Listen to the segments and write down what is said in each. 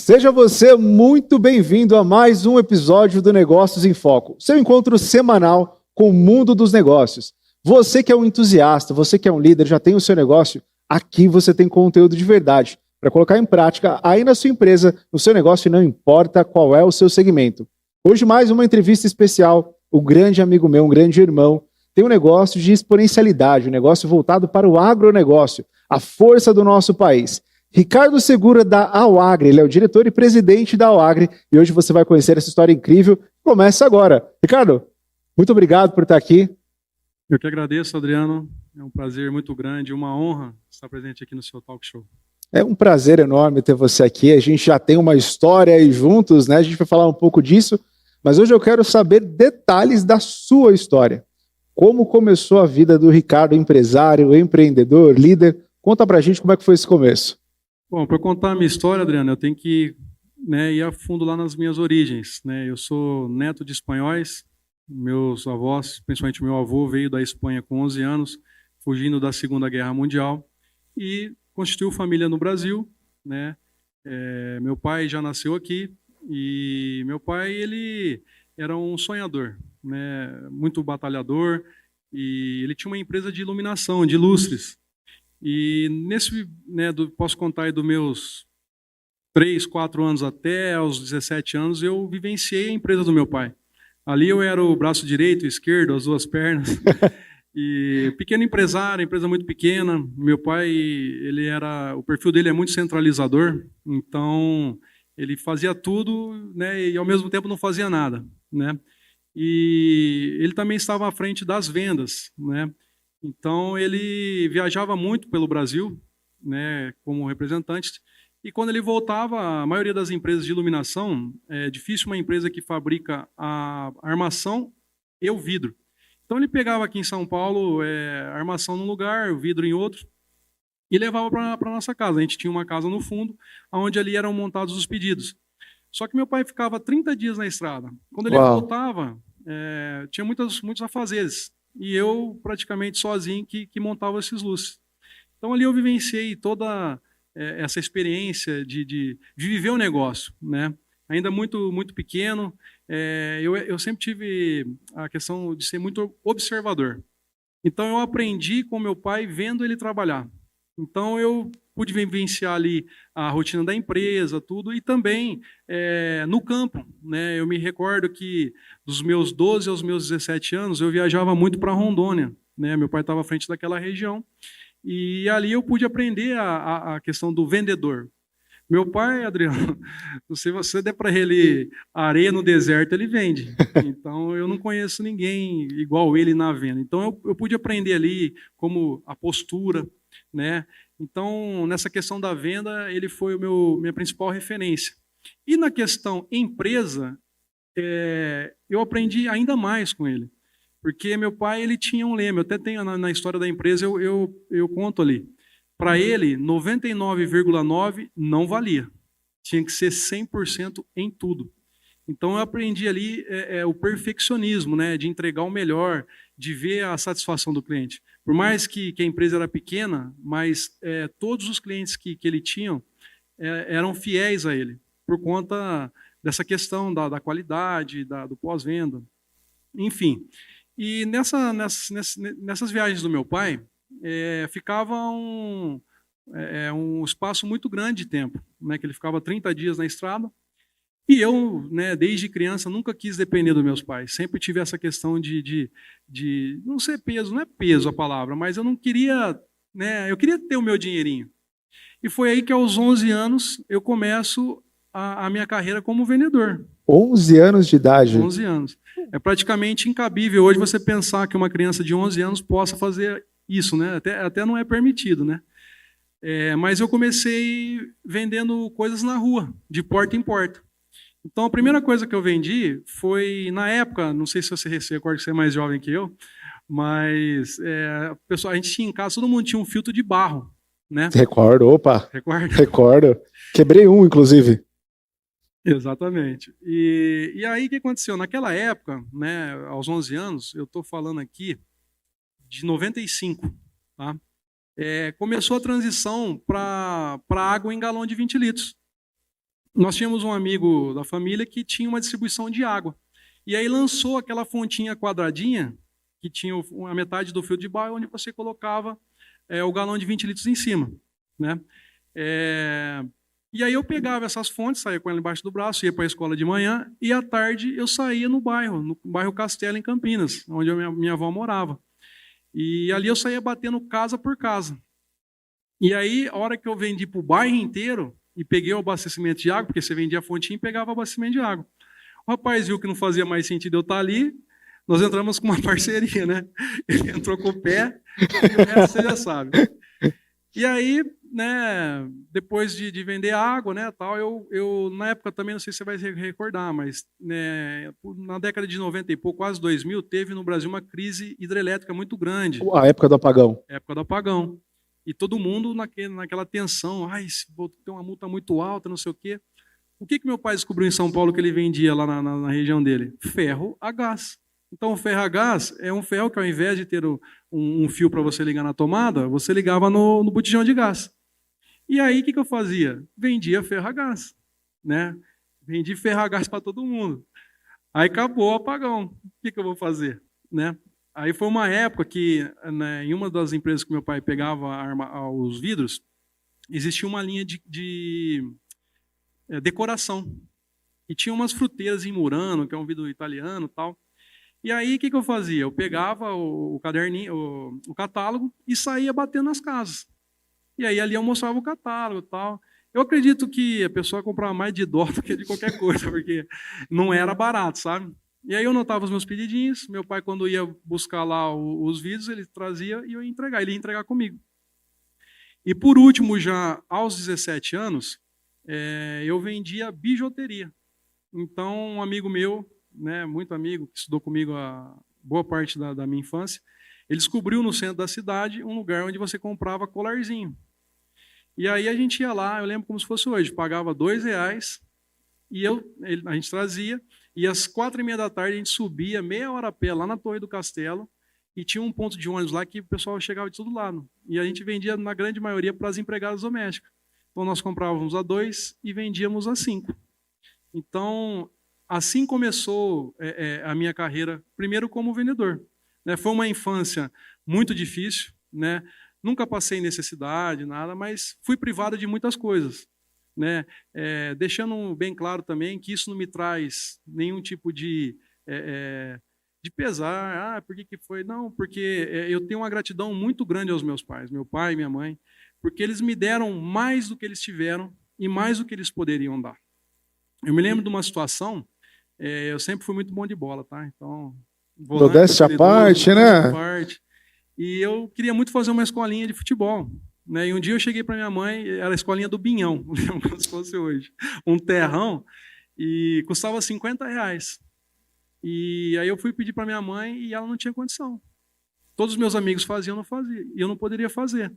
Seja você muito bem-vindo a mais um episódio do Negócios em Foco, seu encontro semanal com o mundo dos negócios. Você que é um entusiasta, você que é um líder, já tem o seu negócio, aqui você tem conteúdo de verdade para colocar em prática aí na sua empresa, no seu negócio, e não importa qual é o seu segmento. Hoje mais uma entrevista especial, o grande amigo meu, um grande irmão, tem um negócio de exponencialidade, um negócio voltado para o agronegócio, a força do nosso país. Ricardo Segura, da Awagri, ele é o diretor e presidente da Awagri, e hoje você vai conhecer essa história incrível. Começa agora. Ricardo, muito obrigado por estar aqui. Eu que agradeço, Adriano. É um prazer muito grande, uma honra estar presente aqui no seu talk show. É um prazer enorme ter você aqui. A gente já tem uma história aí juntos, né? A gente vai falar um pouco disso, mas hoje eu quero saber detalhes da sua história. Como começou a vida do Ricardo, empresário, empreendedor, líder? Conta pra gente como é que foi esse começo. Bom, para contar a minha história, Adriano, eu tenho que ir a fundo lá nas minhas origens. Eu sou neto de espanhóis, meus avós, principalmente meu avô, veio da Espanha com 11 anos, fugindo da Segunda Guerra Mundial, e constituiu família no Brasil. Meu pai já nasceu aqui, e meu pai ele era um sonhador, muito batalhador, e ele tinha uma empresa de iluminação, de lustres. E posso contar aí dos meus 3, 4 anos até aos 17 anos, eu vivenciei a empresa do meu pai. Ali eu era o braço direito, esquerdo, as duas pernas. E pequeno empresário, empresa muito pequena. Meu pai, o perfil dele é muito centralizador, então ele fazia tudo, e ao mesmo tempo não fazia nada, E ele também estava à frente das vendas, Então, ele viajava muito pelo Brasil, como representante, e quando ele voltava, a maioria das empresas de iluminação, é difícil uma empresa que fabrica a armação e o vidro. Então, ele pegava aqui em São Paulo a armação num lugar, o vidro em outro, e levava para a nossa casa. A gente tinha uma casa no fundo, onde ali eram montados os pedidos. Só que meu pai ficava 30 dias na estrada. Quando ele voltava, tinha muitos afazeres. E eu, praticamente sozinho, que montava esses luzes. Então, ali eu vivenciei toda essa experiência de viver o negócio. Ainda muito, muito pequeno, eu sempre tive a questão de ser muito observador. Então, eu aprendi com meu pai vendo ele trabalhar. Então, eu pude vivenciar ali a rotina da empresa, tudo, e também no campo. Eu me recordo que dos meus 12 aos meus 17 anos, eu viajava muito para Rondônia. Meu pai estava à frente daquela região, e ali eu pude aprender a questão do vendedor. Meu pai, Adriano, se você der para ele areia no deserto, ele vende. Então, eu não conheço ninguém igual ele na venda. Então, eu pude aprender ali como a postura, Então, nessa questão da venda, ele foi minha principal referência. E na questão empresa, eu aprendi ainda mais com ele. Porque meu pai ele tinha um lema, eu até tenho na história da empresa, eu conto ali. Para ele, 99,9% não valia. Tinha que ser 100% em tudo. Então, eu aprendi ali o perfeccionismo, de entregar o melhor, de ver a satisfação do cliente. Por mais que a empresa era pequena, mas todos os clientes que ele tinha eram fiéis a ele, por conta dessa questão da qualidade, do pós-venda, enfim. E nessas viagens do meu pai, ficava um espaço muito grande de tempo, que ele ficava 30 dias na estrada. E eu, desde criança, nunca quis depender dos meus pais. Sempre tive essa questão de não ser peso, não é peso a palavra, mas eu não queria, eu queria ter o meu dinheirinho. E foi aí que aos 11 anos eu começo a minha carreira como vendedor. 11 anos de idade? 11 anos. É praticamente incabível hoje você pensar que uma criança de 11 anos possa fazer isso, Até não é permitido, mas eu comecei vendendo coisas na rua, de porta em porta. Então, a primeira coisa que eu vendi foi, na época, não sei se você recorda que você é mais jovem que eu, mas pessoal, a gente tinha em casa, todo mundo tinha um filtro de barro, Recordo, opa. Recorda? Recordo. Quebrei um, inclusive. Exatamente. E aí, o que aconteceu? Naquela época, aos 11 anos, eu estou falando aqui de 95, tá? Começou a transição para água em galão de 20 litros. nós tínhamos um amigo da família que tinha uma distribuição de água. E aí lançou aquela fontinha quadradinha, que tinha a metade do fio de barro, onde você colocava o galão de 20 litros em cima, né? E aí eu pegava essas fontes, saía com ela embaixo do braço, ia para a escola de manhã, e à tarde eu saía no bairro Castelo, em Campinas, onde minha avó morava. E ali eu saía batendo casa por casa. E aí, a hora que eu vendi para o bairro inteiro, e peguei o abastecimento de água, porque você vendia a fontinha e pegava o abastecimento de água. O rapaz viu que não fazia mais sentido eu estar ali, nós entramos com uma parceria, né? Ele entrou com o pé, e o resto você já sabe. E aí, né, depois de vender água, né, tal, eu na época também, não sei se você vai se recordar, mas né, na década de 90 e pouco, quase 2000, teve no Brasil uma crise hidrelétrica muito grande. A época do apagão. Época do apagão. E todo mundo naquela tensão, vou ter uma multa muito alta, não sei o quê. O que meu pai descobriu em São Paulo que ele vendia lá na região dele? Ferro a gás. Então, o ferro a gás é um ferro que, ao invés de ter um fio para você ligar na tomada, você ligava no botijão de gás. E aí, o que eu fazia? Vendia ferro a gás. Né? Vendi ferro a gás para todo mundo. Aí acabou o apagão. O que eu vou fazer? Né? Aí foi uma época que, né, em uma das empresas que meu pai pegava os vidros, existia uma linha de decoração. E tinha umas fruteiras em Murano, que é um vidro italiano e tal. E aí, o que eu fazia? Eu pegava o caderninho, o catálogo, e saía batendo nas casas. E aí, ali eu mostrava o catálogo e tal. Eu acredito que a pessoa comprava mais de dó do que de qualquer coisa, porque não era barato, sabe? E aí eu notava os meus pedidinhos, meu pai, quando ia buscar lá os vídeos, ele trazia e eu ia entregar, ele ia entregar comigo. E por último, já aos 17 anos, eu vendia bijuteria. Então, um amigo meu, né, muito amigo, que estudou comigo a boa parte da minha infância, ele descobriu no centro da cidade um lugar onde você comprava colarzinho. E aí a gente ia lá, eu lembro como se fosse hoje, pagava R$2 e a gente trazia, e às 4h30 da tarde a gente subia meia hora a pé lá na Torre do Castelo, e tinha um ponto de ônibus lá que o pessoal chegava de todo lado. E a gente vendia, na grande maioria, para as empregadas domésticas. Então nós comprávamos a 2 e vendíamos a 5. Então, assim começou a minha carreira, primeiro como vendedor. Né? Foi uma infância muito difícil, né? Nunca passei necessidade, nada, mas fui privado de muitas coisas. Né? Deixando bem claro também que isso não me traz nenhum tipo de pesar. Por que foi? Não, porque eu tenho uma gratidão muito grande aos meus pais, meu pai e minha mãe, porque eles me deram mais do que eles tiveram e mais do que eles poderiam dar. Eu me lembro de uma situação, eu sempre fui muito bom de bola, tá? Então, modéstia à parte, né? E eu queria muito fazer uma escolinha de futebol. Né? E um dia eu cheguei para minha mãe, era a escolinha do Binhão, como se fosse hoje, um terrão, e custava R$50. E aí eu fui pedir para minha mãe e ela não tinha condição. Todos os meus amigos faziam, eu não fazia, e eu não poderia fazer.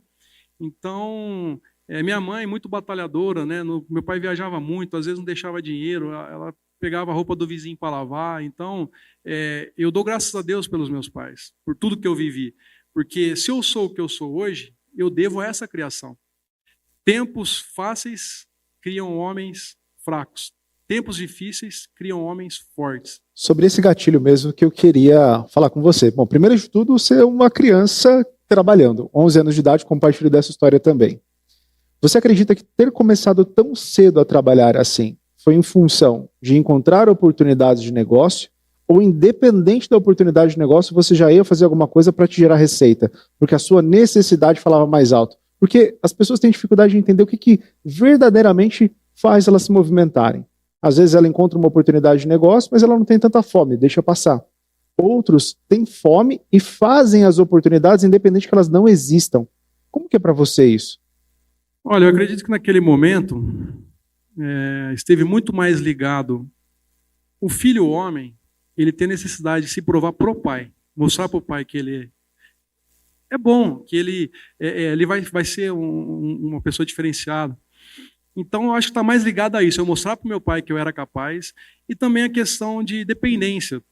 Então, minha mãe, muito batalhadora, né? Meu pai viajava muito, às vezes não deixava dinheiro, ela pegava a roupa do vizinho para lavar. Então, eu dou graças a Deus pelos meus pais, por tudo que eu vivi. Porque se eu sou o que eu sou hoje, eu devo a essa criação. Tempos fáceis criam homens fracos. Tempos difíceis criam homens fortes. Sobre esse gatilho mesmo que eu queria falar com você. Bom, primeiro de tudo, você é uma criança trabalhando, 11 anos de idade, compartilho dessa história também. Você acredita que ter começado tão cedo a trabalhar assim foi em função de encontrar oportunidades de negócio, ou independente da oportunidade de negócio, você já ia fazer alguma coisa para te gerar receita, porque a sua necessidade falava mais alto? Porque as pessoas têm dificuldade de entender o que verdadeiramente faz elas se movimentarem. Às vezes ela encontra uma oportunidade de negócio, mas ela não tem tanta fome, deixa passar. Outros têm fome e fazem as oportunidades independente que elas não existam. Como que é para você isso? Olha, eu acredito que naquele momento esteve muito mais ligado o filho homem, ele tem necessidade de se provar pro pai, mostrar pro pai que ele é bom, que ele vai ser uma pessoa diferenciada. Então, eu acho que está mais ligado a isso, eu mostrar para o meu pai que eu era capaz, e também a questão de dependência.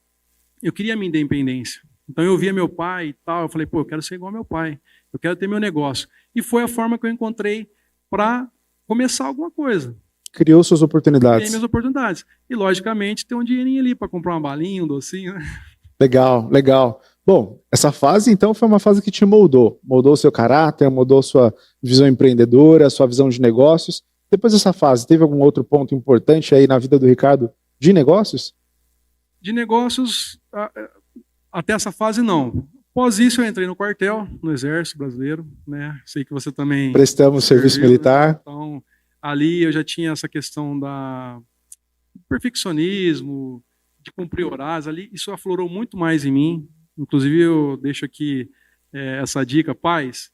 Eu queria a minha independência. Então, eu via meu pai e tal, eu falei, eu quero ser igual ao meu pai, eu quero ter meu negócio. E foi a forma que eu encontrei para começar alguma coisa. Criou suas Criei oportunidades. minhas oportunidades. E, logicamente, ter um dinheirinho ali para comprar uma balinha, um docinho, né? Legal, legal. Bom, essa fase então foi uma fase que te moldou. Moldou o seu caráter, moldou sua visão empreendedora, sua visão de negócios. Depois dessa fase, teve algum outro ponto importante aí na vida do Ricardo de negócios? De negócios, até essa fase, não. Após isso, eu entrei no quartel, no Exército Brasileiro, né? Sei que você também Prestamos serviço serviu, né? militar. Então, ali eu já tinha essa questão do perfeccionismo, de cumprir horários. Ali, isso aflorou muito mais em mim. Inclusive, eu deixo aqui essa dica, pais,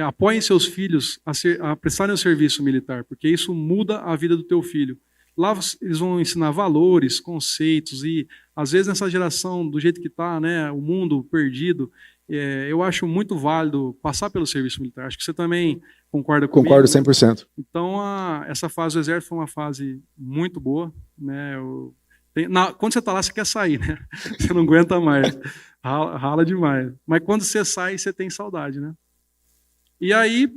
apoiem seus filhos a prestarem o serviço militar, porque isso muda a vida do teu filho. Lá eles vão ensinar valores, conceitos, e às vezes nessa geração, do jeito que está, né, o mundo perdido, eu acho muito válido passar pelo serviço militar. Acho que você também concorda comigo. Concordo 100%. Então, essa fase do Exército foi uma fase muito boa. Né? Quando você está lá, você quer sair, né? Você não aguenta mais, rala demais. Mas quando você sai, você tem saudade, né? E aí,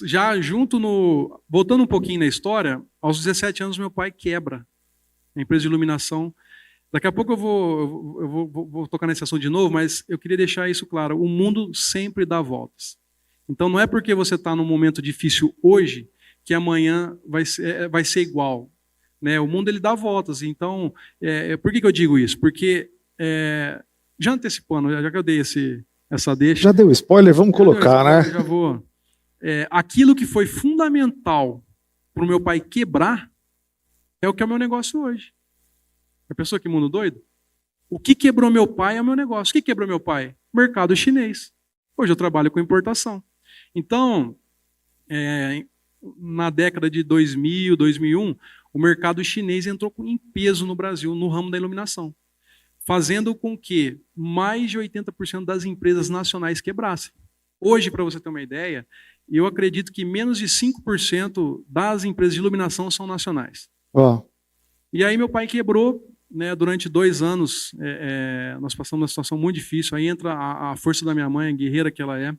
já voltando um pouquinho na história, aos 17 anos meu pai quebra a empresa de iluminação. Daqui a pouco eu vou tocar nesse assunto de novo, mas eu queria deixar isso claro. O mundo sempre dá voltas. Então não é porque você está num momento difícil hoje que amanhã vai ser igual. Né? O mundo ele dá voltas. Então, por que eu digo isso? Porque, já antecipando, já que eu dei essa deixa... Já deu spoiler, vamos colocar, né? Já vou... aquilo que foi fundamental para o meu pai quebrar é o que é o meu negócio hoje. A pessoa que mundo doido? O que quebrou meu pai é o meu negócio. O que quebrou meu pai? Mercado chinês. Hoje eu trabalho com importação. Então, na década de 2000, 2001, o mercado chinês entrou em peso no Brasil, no ramo da iluminação, fazendo com que mais de 80% das empresas nacionais quebrassem. Hoje, para você ter uma ideia, eu acredito que menos de 5% das empresas de iluminação são nacionais. Oh. E aí meu pai quebrou, né, durante 2 anos, nós passamos uma situação muito difícil, aí entra a força da minha mãe, a guerreira que ela é.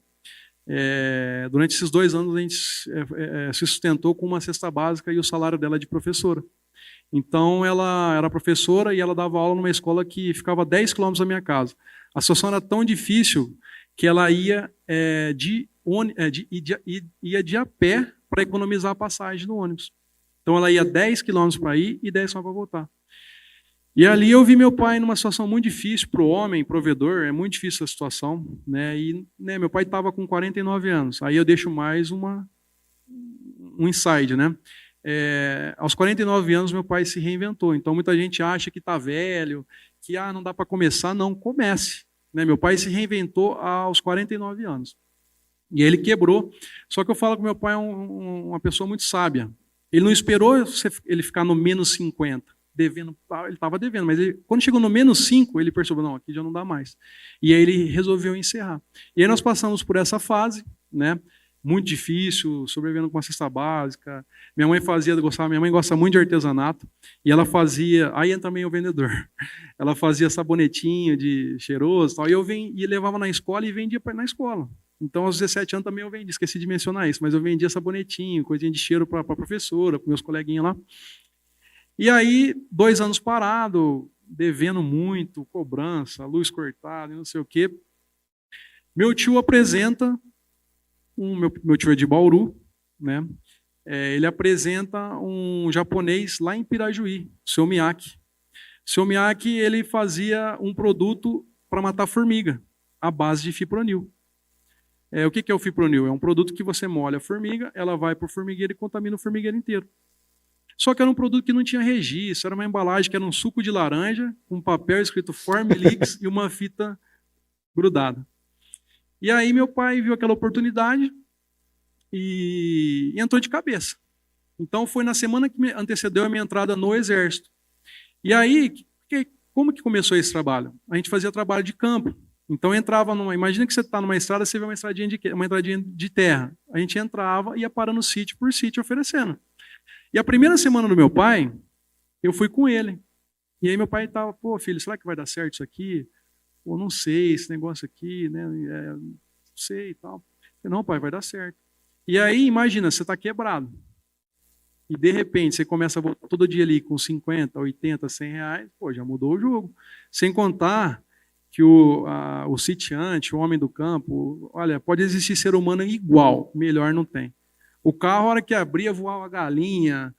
Durante esses 2 anos a gente se sustentou com uma cesta básica e o salário dela é de professora. Então ela era professora e ela dava aula numa escola que ficava 10 quilômetros da minha casa. A situação era tão difícil que ela ia de a pé para economizar a passagem do ônibus. Então ela ia 10 quilômetros para ir e 10 só para voltar. E ali eu vi meu pai numa situação muito difícil para o homem, provedor, é muito difícil a situação. Né? E meu pai estava com 49 anos. Aí eu deixo mais um insight, né? Aos 49 anos meu pai se reinventou. Então muita gente acha que está velho, que não dá para começar. Não, comece. Né? Meu pai se reinventou aos 49 anos. E ele quebrou. Só que eu falo que meu pai é uma pessoa muito sábia. Ele não esperou ele ficar no menos 50, devendo, ele estava devendo, mas quando chegou no menos 5, ele percebeu, não, aqui já não dá mais. E aí ele resolveu encerrar. E aí nós passamos por essa fase, né? Muito difícil, sobrevivendo com uma cesta básica. Minha mãe gosta muito de artesanato, e ela fazia, aí entra também o vendedor, ela fazia sabonetinho de cheiroso, tal, e levava na escola e vendia na escola. Então, aos 17 anos também eu vendi, esqueci de mencionar isso, mas eu vendia sabonetinho, coisinha de cheiro para a professora, para meus coleguinhas lá. E aí, 2 anos parado, devendo muito, cobrança, luz cortada, não sei o quê. Meu tio apresenta, meu tio é de Bauru, né? Ele apresenta um japonês lá em Pirajuí, o seu Miyake. O seu Miyake, ele fazia um produto para matar formiga, à base de fipronil. O que é o fipronil? É um produto que você molha a formiga, ela vai para o formigueiro e contamina o formigueiro inteiro. Só que era um produto que não tinha registro, era uma embalagem que era um suco de laranja, com um papel escrito Formilix e uma fita grudada. E aí meu pai viu aquela oportunidade e entrou de cabeça. Então foi na semana que antecedeu a minha entrada no Exército. E aí, como que começou esse trabalho? A gente fazia trabalho de campo. Então entrava imagina que você está numa estrada, você vê uma estradinha de terra. A gente entrava e ia parando sítio por sítio oferecendo. E a primeira semana do meu pai, eu fui com ele. E aí meu pai estava, pô, filho, será que vai dar certo isso aqui? Pô, não sei, esse negócio aqui, né? Não sei e tal. Eu, não, pai, vai dar certo. E aí, imagina, você está quebrado. e de repente você começa a voltar todo dia ali com 50, 80, 100 reais, pô, já mudou o jogo. Sem contar que o sitiante, o homem do campo, olha, pode existir ser humano igual, melhor não tem. O carro, a hora que abria, voava galinha,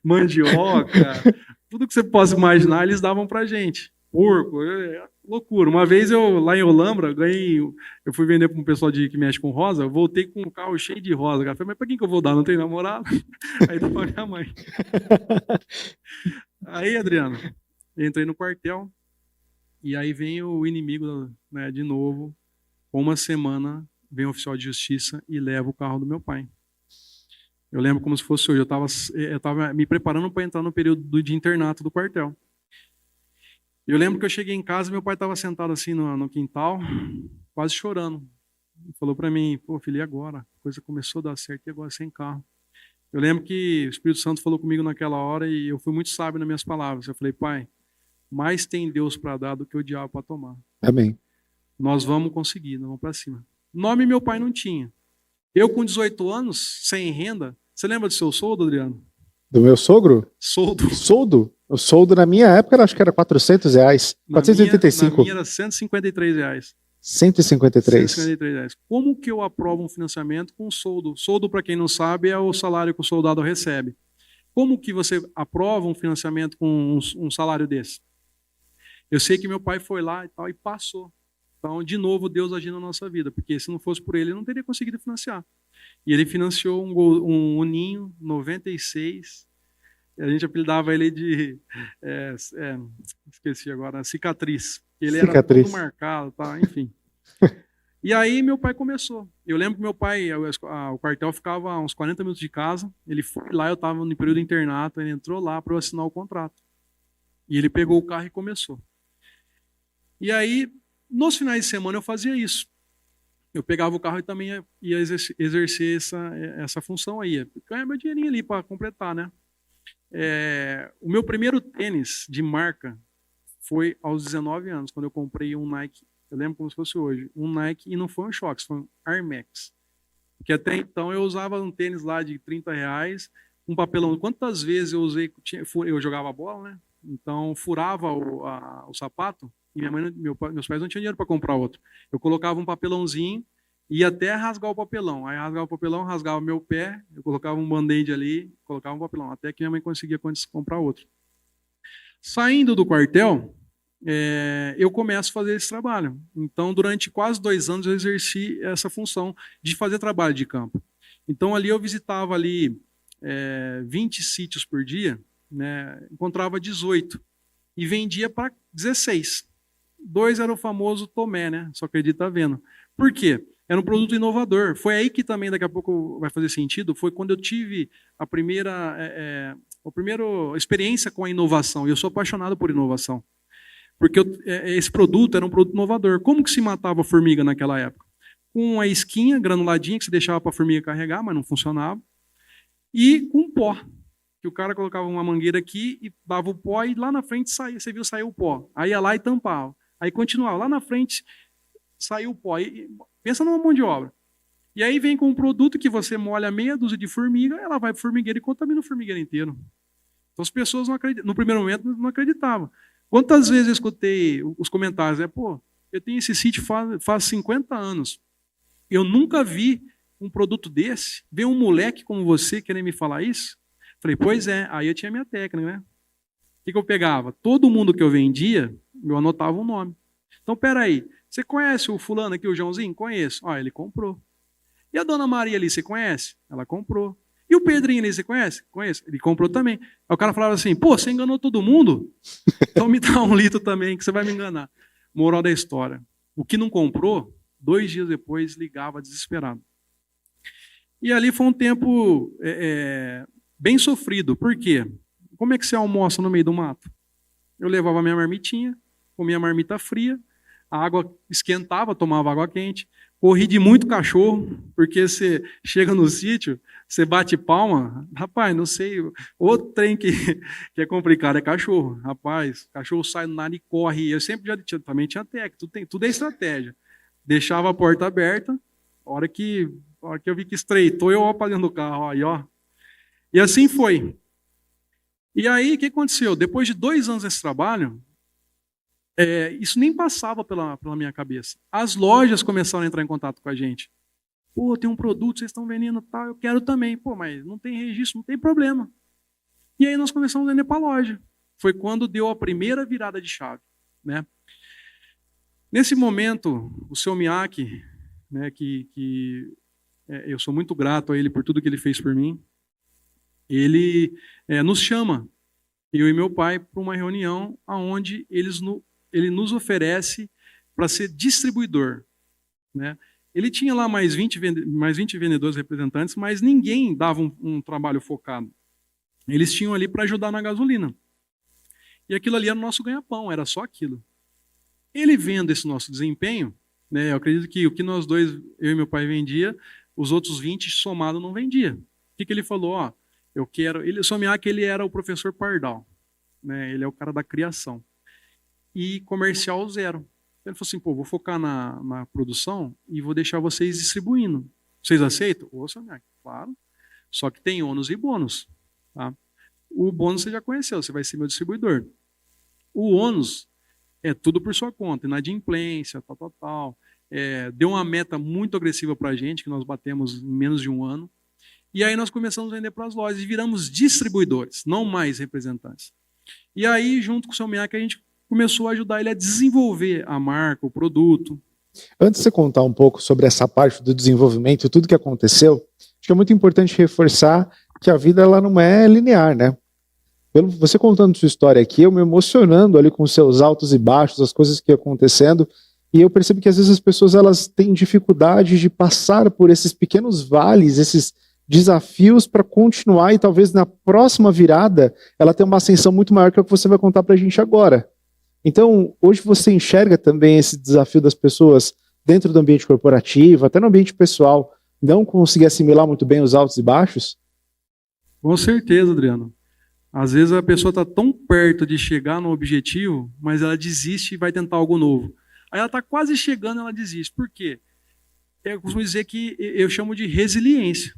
mandioca, tudo que você possa imaginar, eles davam pra gente. Porco, loucura. Uma vez lá em Olambra, eu fui vender para um pessoal que mexe com rosa, eu voltei com um carro cheio de rosa. Eu falei, mas para quem que eu vou dar? Não tem namorado? Aí deu para minha mãe. Aí, Adriano, entrei no quartel, e aí vem o inimigo, né, de novo. Com uma semana, vem o oficial de justiça e leva o carro do meu pai. Eu lembro como se fosse hoje. Eu estava me preparando para entrar no período de internato do quartel. Eu lembro que eu cheguei em casa, meu pai estava sentado assim no quintal, quase chorando. Ele falou para mim, pô, filho, e agora? A coisa começou a dar certo e agora sem carro. Eu lembro que o Espírito Santo falou comigo naquela hora e eu fui muito sábio nas minhas palavras. Eu falei, pai, mais tem Deus para dar do que o diabo para tomar. Amém. Nós vamos conseguir, nós vamos para cima. Nome meu pai não tinha. Eu com 18 anos, sem renda, você lembra do seu soldo, Adriano? Do meu sogro? Soldo. Soldo? O soldo na minha época acho que era R$400. 485. Na minha era R$153. 153. 153 reais. Como que eu aprovo um financiamento com soldo? Soldo, para quem não sabe, é o salário que o soldado recebe. Como que você aprova um financiamento com um salário desse? Eu sei que meu pai foi lá e tal e passou. Então, de novo, Deus agindo na nossa vida, porque se não fosse por ele, eu não teria conseguido financiar. E ele financiou um Uninho 96. A gente apelidava ele de esqueci agora, cicatriz. Ele era todo marcado, tá? Enfim. E aí meu pai começou. Eu lembro que meu pai, o quartel ficava a uns 40 minutos de casa. Ele foi lá, eu estava no período de internato, ele entrou lá para eu assinar o contrato. E ele pegou o carro e começou. E aí, nos finais de semana eu fazia isso. Eu pegava o carro e também ia exercer essa função aí. Ganhar meu dinheirinho ali para completar, né? O meu primeiro tênis de marca foi aos 19 anos, quando eu comprei um Nike. Eu lembro como se fosse hoje. Um Nike, e não foi um Shox, foi um Air Max. Porque até então eu usava um tênis lá de R$30, um papelão. Quantas vezes eu usei, eu jogava bola, né? Então furava o sapato, e meus pais não tinham dinheiro para comprar outro. Eu colocava um papelãozinho, ia até rasgar o papelão. Aí rasgava o papelão, rasgava meu pé, eu colocava um band-aid ali, colocava um papelão, até que minha mãe conseguia comprar outro. Saindo do quartel, eu começo a fazer esse trabalho. Então, durante quase 2 anos, eu exerci essa função de fazer trabalho de campo. Então, ali eu visitava ali 20 sítios por dia, né, encontrava 18 e vendia para 16. 2 era o famoso Tomé, né? Só acredita vendo. Por quê? Era um produto inovador. Foi aí que também, daqui a pouco vai fazer sentido, foi quando eu tive a primeira experiência com a inovação. E eu sou apaixonado por inovação. Porque esse produto era um produto inovador. Como que se matava a formiga naquela época? Com uma isquinha granuladinha que você deixava para a formiga carregar, mas não funcionava. E com pó. Que o cara colocava uma mangueira aqui e dava o pó e lá na frente saía. Você viu sair o pó. Aí ia lá e tampava. Aí continuava. Lá na frente saiu o pó. Pensa numa mão de obra. E aí vem com um produto que você molha meia dúzia de formiga, ela vai para o formigueiro e contamina o formigueiro inteiro. Então as pessoas não acreditam. No primeiro momento não acreditavam. Quantas vezes eu escutei os comentários, pô, eu tenho esse sítio faz 50 anos. Eu nunca vi um produto desse. Vem um moleque como você querer me falar isso? Falei, pois é. Aí eu tinha minha técnica, né? O que eu pegava? Todo mundo que eu vendia, eu anotava um nome. Então, peraí, você conhece o fulano aqui, o Joãozinho? Conheço. Ele comprou. E a dona Maria ali, você conhece? Ela comprou. E o Pedrinho ali, você conhece? Conheço. Ele comprou também. Aí o cara falava assim, pô, você enganou todo mundo? Então me dá 1 litro também, que você vai me enganar. Moral da história. O que não comprou, 2 dias depois, ligava desesperado. E ali foi um tempo bem sofrido. Por quê? Como é que você almoça no meio do mato? Eu levava minha marmitinha, comia marmita fria, a água esquentava, tomava água quente, corri de muito cachorro, porque você chega no sítio, você bate palma, rapaz, não sei, outro trem que é complicado é cachorro, rapaz, cachorro sai do nada e corre, eu sempre também tinha técnica, tudo é estratégia, deixava a porta aberta, a hora que eu vi que estreitou, eu para dentro do carro, aí ó, E assim foi. E aí, o que aconteceu? Depois de 2 anos nesse trabalho, isso nem passava pela minha cabeça. As lojas começaram a entrar em contato com a gente. Pô, tem um produto, vocês estão vendendo tal, eu quero também. Pô, mas não tem registro, não tem problema. E aí nós começamos a vender para a loja. Foi quando deu a primeira virada de chave, né? Nesse momento, o seu Miyake, né, eu sou muito grato a ele por tudo que ele fez por mim, ele nos chama, eu e meu pai, para uma reunião onde ele nos oferece para ser distribuidor, né? Ele tinha lá mais 20 vendedores representantes, mas ninguém dava um trabalho focado. Eles tinham ali para ajudar na gasolina. E aquilo ali era o nosso ganha-pão, era só aquilo. Ele vendo esse nosso desempenho, né, eu acredito que o que nós dois, eu e meu pai, vendia, os outros 20 somados não vendia. O que ele falou? Ó, eu quero... O seu Miyake, ele era o professor Pardal, né, ele é o cara da criação. E comercial zero. Ele falou assim, pô, vou focar na produção e vou deixar vocês distribuindo. Vocês aceitam? Ô, seu Miyake, claro. Só que tem ônus e bônus. Tá? O bônus você já conheceu, você vai ser meu distribuidor. O ônus é tudo por sua conta, inadimplência, tal. Deu uma meta muito agressiva para a gente, que nós batemos em menos de 1 ano. E aí nós começamos a vender para as lojas e viramos distribuidores, não mais representantes. E aí, junto com o seu Miyake, a gente começou a ajudar ele a desenvolver a marca, o produto. Antes de você contar um pouco sobre essa parte do desenvolvimento e tudo que aconteceu, acho que é muito importante reforçar que a vida ela não é linear, né? Você contando sua história aqui, eu me emocionando ali com seus altos e baixos, as coisas que iam acontecendo, e eu percebo que às vezes as pessoas elas têm dificuldade de passar por esses pequenos vales, esses desafios para continuar e talvez na próxima virada ela tenha uma ascensão muito maior que o que você vai contar para a gente agora. Então, hoje você enxerga também esse desafio das pessoas dentro do ambiente corporativo, até no ambiente pessoal, não conseguir assimilar muito bem os altos e baixos? Com certeza, Adriano. Às vezes a pessoa está tão perto de chegar no objetivo, mas ela desiste e vai tentar algo novo. Aí ela está quase chegando e ela desiste. Por quê? Eu costumo dizer que eu chamo de resiliência.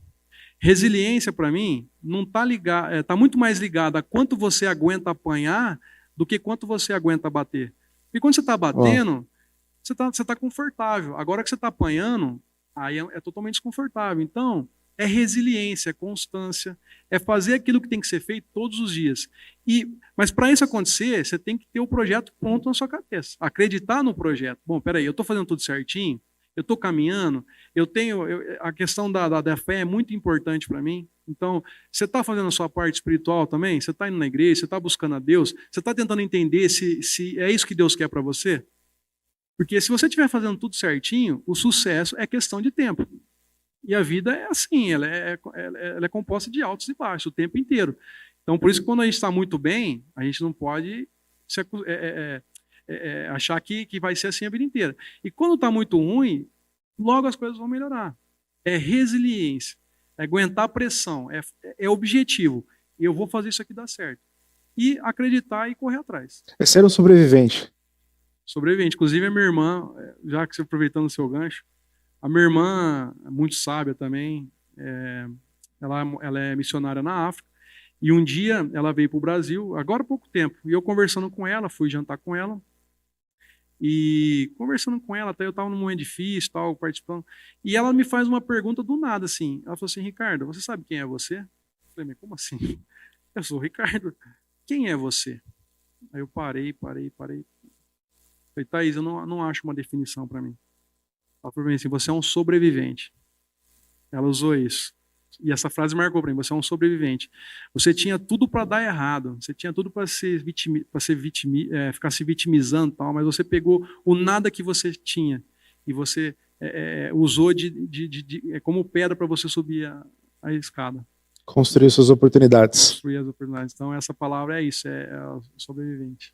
Resiliência, para mim, não está ligada, está muito mais ligada a quanto você aguenta apanhar do que quanto você aguenta bater. Porque quando você está batendo, você tá confortável. Agora que você está apanhando, aí é totalmente desconfortável. Então, é resiliência, é constância, é fazer aquilo que tem que ser feito todos os dias. Mas para isso acontecer, você tem que ter o projeto pronto na sua cabeça. Acreditar no projeto. Bom, peraí, eu estou fazendo tudo certinho? Eu estou caminhando? A questão da fé é muito importante para mim. Então, você está fazendo a sua parte espiritual também? Você está indo na igreja? Você está buscando a Deus? Você está tentando entender se é isso que Deus quer para você? Porque se você estiver fazendo tudo certinho, o sucesso é questão de tempo. E a vida é assim, ela é composta de altos e baixos o tempo inteiro. Então, por isso que quando a gente está muito bem, a gente não pode achar que vai ser assim a vida inteira. E quando está muito ruim, logo as coisas vão melhorar. É resiliência, é aguentar a pressão, é objetivo. Eu vou fazer isso aqui dar certo. E acreditar e correr atrás. É ser um sobrevivente. Sobrevivente. Inclusive a minha irmã, já que você aproveitando o seu gancho, a minha irmã, muito sábia também, ela é missionária na África, e um dia ela veio para o Brasil, agora há pouco tempo, e eu conversando com ela, fui jantar com ela, e conversando com ela, até eu estava num momento difícil, tal, participando, e ela me faz uma pergunta do nada, assim, ela falou assim, Ricardo, você sabe quem é você? Eu falei, mas como assim? Eu sou o Ricardo, quem é você? Aí eu parei, falei, Thaís, eu não acho uma definição para mim. Ela falou assim, você é um sobrevivente. Ela usou isso. E essa frase marcou para mim, você é um sobrevivente. Você tinha tudo para dar errado, você tinha tudo para ficar se vitimizando, tal, mas você pegou o nada que você tinha e você usou como pedra para você subir a escada. Construir suas oportunidades. Construir as oportunidades. Então essa palavra é isso, é sobrevivente.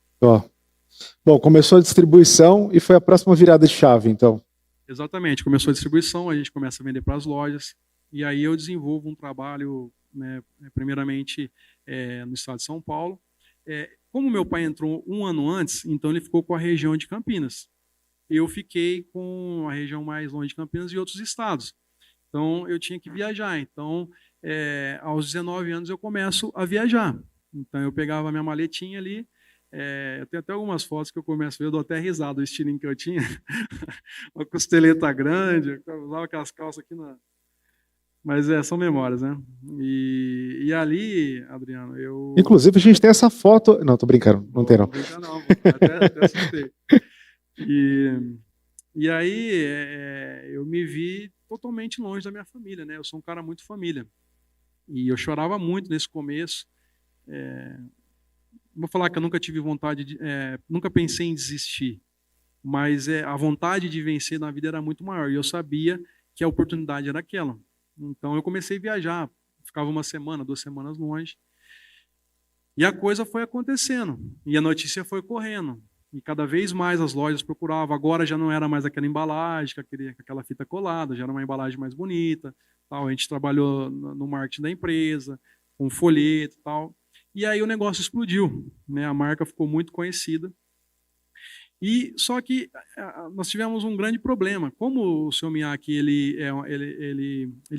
Bom, começou a distribuição e foi a próxima virada de chave, então. Exatamente, começou a distribuição, a gente começa a vender para as lojas, e aí eu desenvolvo um trabalho, né, primeiramente no estado de São Paulo. Como meu pai entrou 1 ano antes, então ele ficou com a região de Campinas. Eu fiquei com a região mais longe de Campinas e outros estados. Então eu tinha que viajar. Então aos 19 anos eu começo a viajar. Então eu pegava a minha maletinha ali, eu tenho até algumas fotos que eu começo a ver, eu dou até risada do estilinho que eu tinha, uma costeleta grande, eu usava aquelas calças aqui na... Mas são memórias, né? E ali, Adriano, eu... Inclusive, a gente tem essa foto. Não, tô brincando, não tem não. Não brinca não, até assustei. E aí eu me vi totalmente longe da minha família, né? Eu sou um cara muito família. E eu chorava muito nesse começo. Não vou falar que eu nunca tive vontade nunca pensei em desistir, mas a vontade de vencer na vida era muito maior. E eu sabia que a oportunidade era aquela. Então eu comecei a viajar, ficava uma semana, 2 semanas longe. E a coisa foi acontecendo. E a notícia foi correndo. E cada vez mais as lojas procuravam. Agora já não era mais aquela embalagem, aquela fita colada, já era uma embalagem mais bonita. Tal. A gente trabalhou no marketing da empresa, com folheto e tal. E aí o negócio explodiu, né? A marca ficou muito conhecida. E só que nós tivemos um grande problema. Como o seu Miyake ele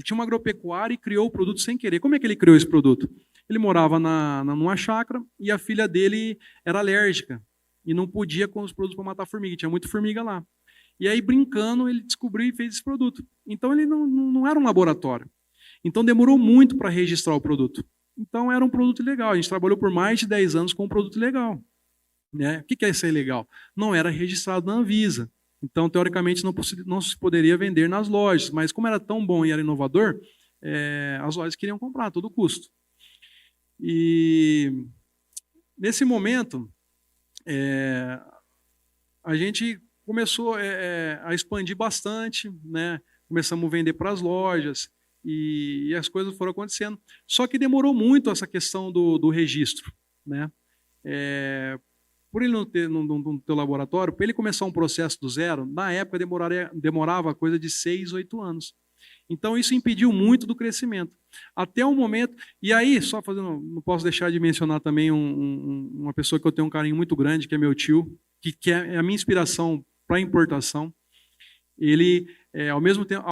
tinha uma agropecuária e criou o produto sem querer. Como é que ele criou esse produto? Ele morava numa chácara e a filha dele era alérgica e não podia com os produtos para matar formiga. Tinha muita formiga lá. E aí, brincando, ele descobriu e fez esse produto. Então, ele não era um laboratório. Então, demorou muito para registrar o produto. Então, era um produto legal. A gente trabalhou por mais de 10 anos com um produto legal. Né? O que é ser legal? Não era registrado na Anvisa. Então, teoricamente, não se poderia vender nas lojas. Mas, como era tão bom e era inovador, as lojas queriam comprar a todo custo. E, nesse momento, a gente começou a expandir bastante, né? Começamos a vender para as lojas e as coisas foram acontecendo. Só que demorou muito essa questão do registro, né? Por ele não ter laboratório, para ele começar um processo do zero, na época demorava coisa de 6, 8 anos. Então isso impediu muito do crescimento. Até o momento, e aí, só fazendo, não posso deixar de mencionar também uma pessoa que eu tenho um carinho muito grande, que é meu tio, que é a minha inspiração para importação. Ele, ao mesmo tempo,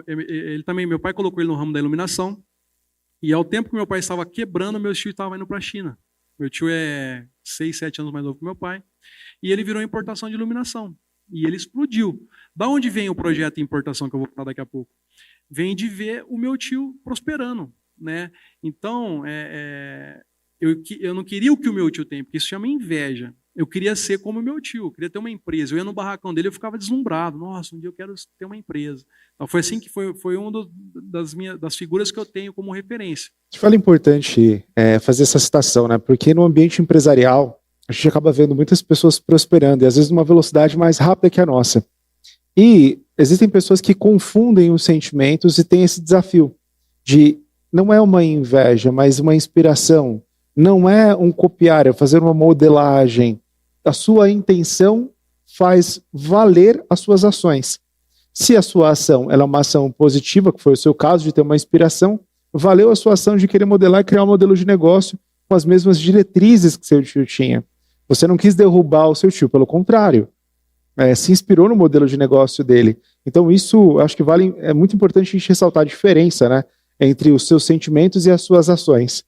ele também, meu pai colocou ele no ramo da iluminação, e ao tempo que meu pai estava quebrando, meu tio estava indo para a China. Meu tio é 6, 7 anos mais novo que meu pai, e ele virou importação de iluminação, e ele explodiu. Da onde vem o projeto de importação que eu vou falar daqui a pouco? Vem de ver o meu tio prosperando, né? Então, eu não queria o que o meu tio tem, porque isso chama inveja. Eu queria ser como o meu tio, eu queria ter uma empresa. Eu ia no barracão dele, eu ficava deslumbrado. Nossa, um dia eu quero ter uma empresa. Então, foi assim que foi uma das figuras que eu tenho como referência. Te fala importante fazer essa citação, né? Porque no ambiente empresarial, a gente acaba vendo muitas pessoas prosperando, e às vezes numa velocidade mais rápida que a nossa. E existem pessoas que confundem os sentimentos e têm esse desafio de não é uma inveja, mas uma inspiração. Não é um copiar, é fazer uma modelagem. A sua intenção faz valer as suas ações. Se a sua ação ela é uma ação positiva, que foi o seu caso de ter uma inspiração, valeu a sua ação de querer modelar e criar um modelo de negócio com as mesmas diretrizes que seu tio tinha. Você não quis derrubar o seu tio, pelo contrário. Se inspirou no modelo de negócio dele. Então isso, acho que é muito importante a gente ressaltar a diferença, né, entre os seus sentimentos e as suas ações.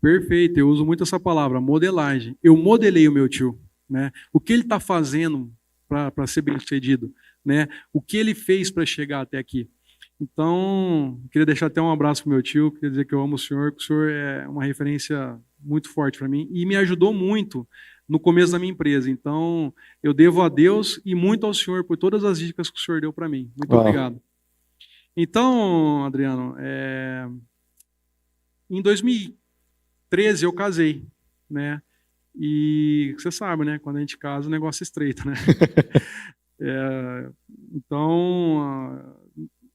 Perfeito, eu uso muito essa palavra, modelagem. Eu modelei o meu tio, né? O que ele está fazendo para ser bem-sucedido, né? O que ele fez para chegar até aqui. Então, queria deixar até um abraço para o meu tio, queria dizer que eu amo o senhor, que o senhor é uma referência muito forte para mim e me ajudou muito no começo da minha empresa. Então, eu devo a Deus e muito ao senhor por todas as dicas que o senhor deu para mim. Muito obrigado. Então, Adriano, em 2013 eu casei, né? E você sabe, né? Quando a gente casa, o negócio estreita, né? Então,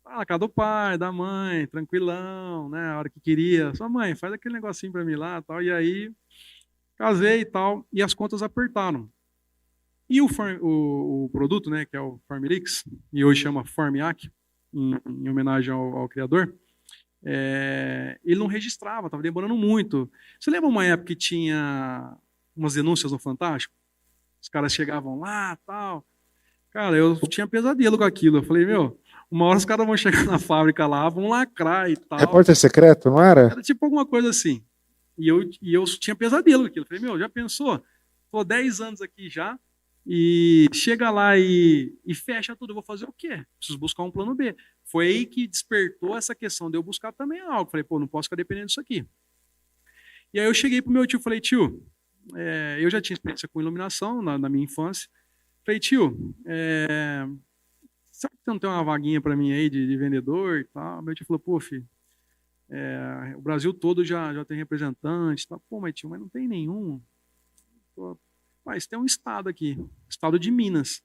na casa do pai, da mãe, tranquilão, né? A hora que queria, sua mãe, faz aquele negocinho para mim lá, tal. E aí casei e tal, e as contas apertaram. E o produto, né, que é o Farmilix, e hoje chama Farmiac, em homenagem ao criador, ele não registrava, estava demorando muito. Você lembra uma época que tinha umas denúncias no Fantástico? Os caras chegavam lá, tal. Cara, eu tinha pesadelo com aquilo. Eu falei, Uma hora os caras vão chegar na fábrica lá, vão lacrar e tal. Repórter secreto, não era? Era tipo alguma coisa assim. E eu tinha pesadelo com aquilo. Falei, meu, já pensou? Tô 10 anos aqui já, e chega lá e fecha tudo. Eu vou fazer o quê? Preciso buscar um plano B. Foi aí que despertou essa questão de eu buscar também algo. Falei, pô, não posso ficar dependendo disso aqui. E aí eu cheguei pro meu tio e falei, tio, eu já tinha experiência com iluminação na minha infância. Falei, tio, sabe que você não tem uma vaguinha para mim aí de vendedor e tal? Meu tio falou, pô, filho, o Brasil todo já tem representante. Tá? Pô, mas tio, mas não tem nenhum. Pô, mas tem um estado aqui, estado de Minas,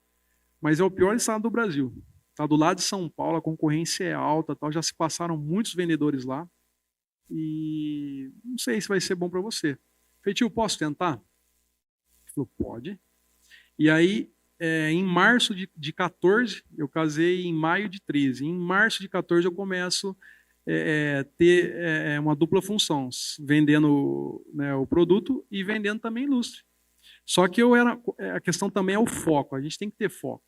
mas é o pior estado do Brasil. Está do lado de São Paulo, a concorrência é alta, tal, já se passaram muitos vendedores lá e não sei se vai ser bom para você. Falei, tio, posso tentar? Ele falou, pode. E aí, em março de 14, eu casei em maio de 13. Em março de 14 eu começo ter uma dupla função, vendendo, né, o produto e vendendo também lustre. Só que a questão também é o foco, a gente tem que ter foco.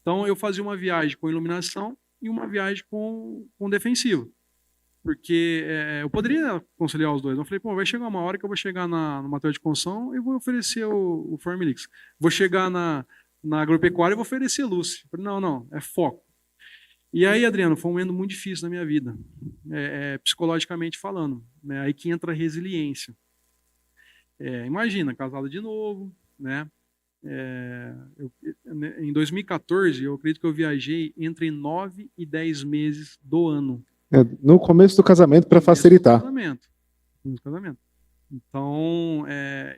Então eu fazia uma viagem com iluminação e uma viagem com defensivo. Porque eu poderia conciliar os dois. Eu falei, pô, vai chegar uma hora que eu vou chegar no material de construção e vou oferecer o Formilix. Vou chegar na agropecuária e vou oferecer luz. Eu falei, não, é foco. E aí, Adriano, foi um momento muito difícil na minha vida, psicologicamente falando. Né? Aí que entra a resiliência. Imagina, casado de novo, né? Em 2014, eu acredito que eu viajei entre 9 e 10 meses do ano. No começo do casamento, para facilitar. No casamento. Então,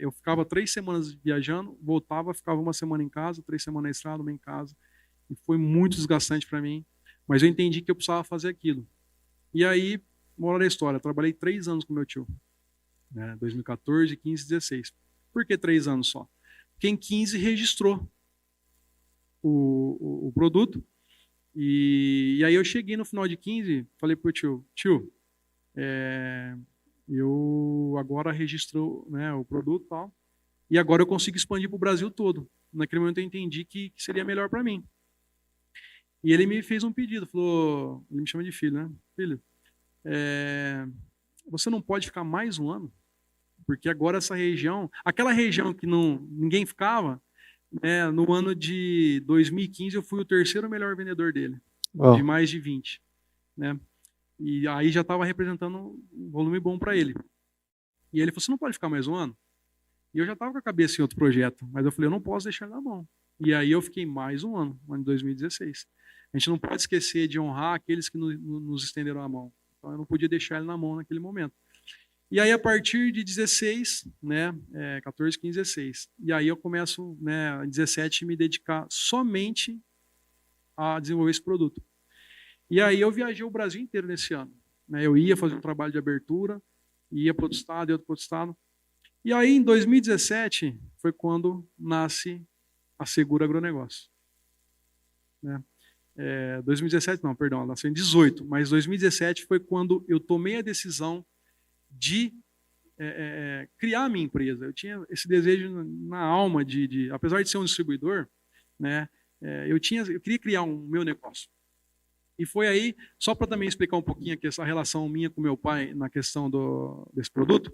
eu ficava 3 semanas viajando, voltava, ficava uma semana em casa, 3 semanas na estrada, uma em casa. E foi muito desgastante para mim. Mas eu entendi que eu precisava fazer aquilo. E aí, moral da história, eu trabalhei 3 anos com meu tio. 2014, 15, 16. Por que 3 anos só? Porque em 15 registrou o produto. E aí eu cheguei no final de 15, falei pro tio, eu agora registro, né, o produto e tal, e agora eu consigo expandir para o Brasil todo. Naquele momento eu entendi que seria melhor para mim. E ele me fez um pedido, falou, ele me chama de filho, né? Filho, você não pode ficar mais um ano? Porque agora essa região, aquela região que ninguém ficava, no ano de 2015 eu fui o terceiro melhor vendedor dele, de mais de 20. Né? E aí já estava representando um volume bom para ele. E ele falou, você não pode ficar mais um ano? E eu já estava com a cabeça em outro projeto, mas eu falei, eu não posso deixar ele na mão. E aí eu fiquei mais um ano, no ano de 2016. A gente não pode esquecer de honrar aqueles que nos estenderam a mão. Então eu não podia deixar ele na mão naquele momento. E aí, a partir de 16, 14, 15, 16. E aí eu começo, em 17, me dedicar somente a desenvolver esse produto. E aí eu viajei o Brasil inteiro nesse ano. Eu ia fazer um trabalho de abertura, ia para outro estado, outro estado. E aí, em 2017, foi quando nasce a Segura Agronegócio. 2017, não, perdão, ela nasceu em 18, mas 2017 foi quando eu tomei a decisão de criar a minha empresa. Eu tinha esse desejo na alma apesar de ser um distribuidor, eu queria criar um meu negócio. E foi aí, só para também explicar um pouquinho aqui essa relação minha com meu pai na questão desse produto,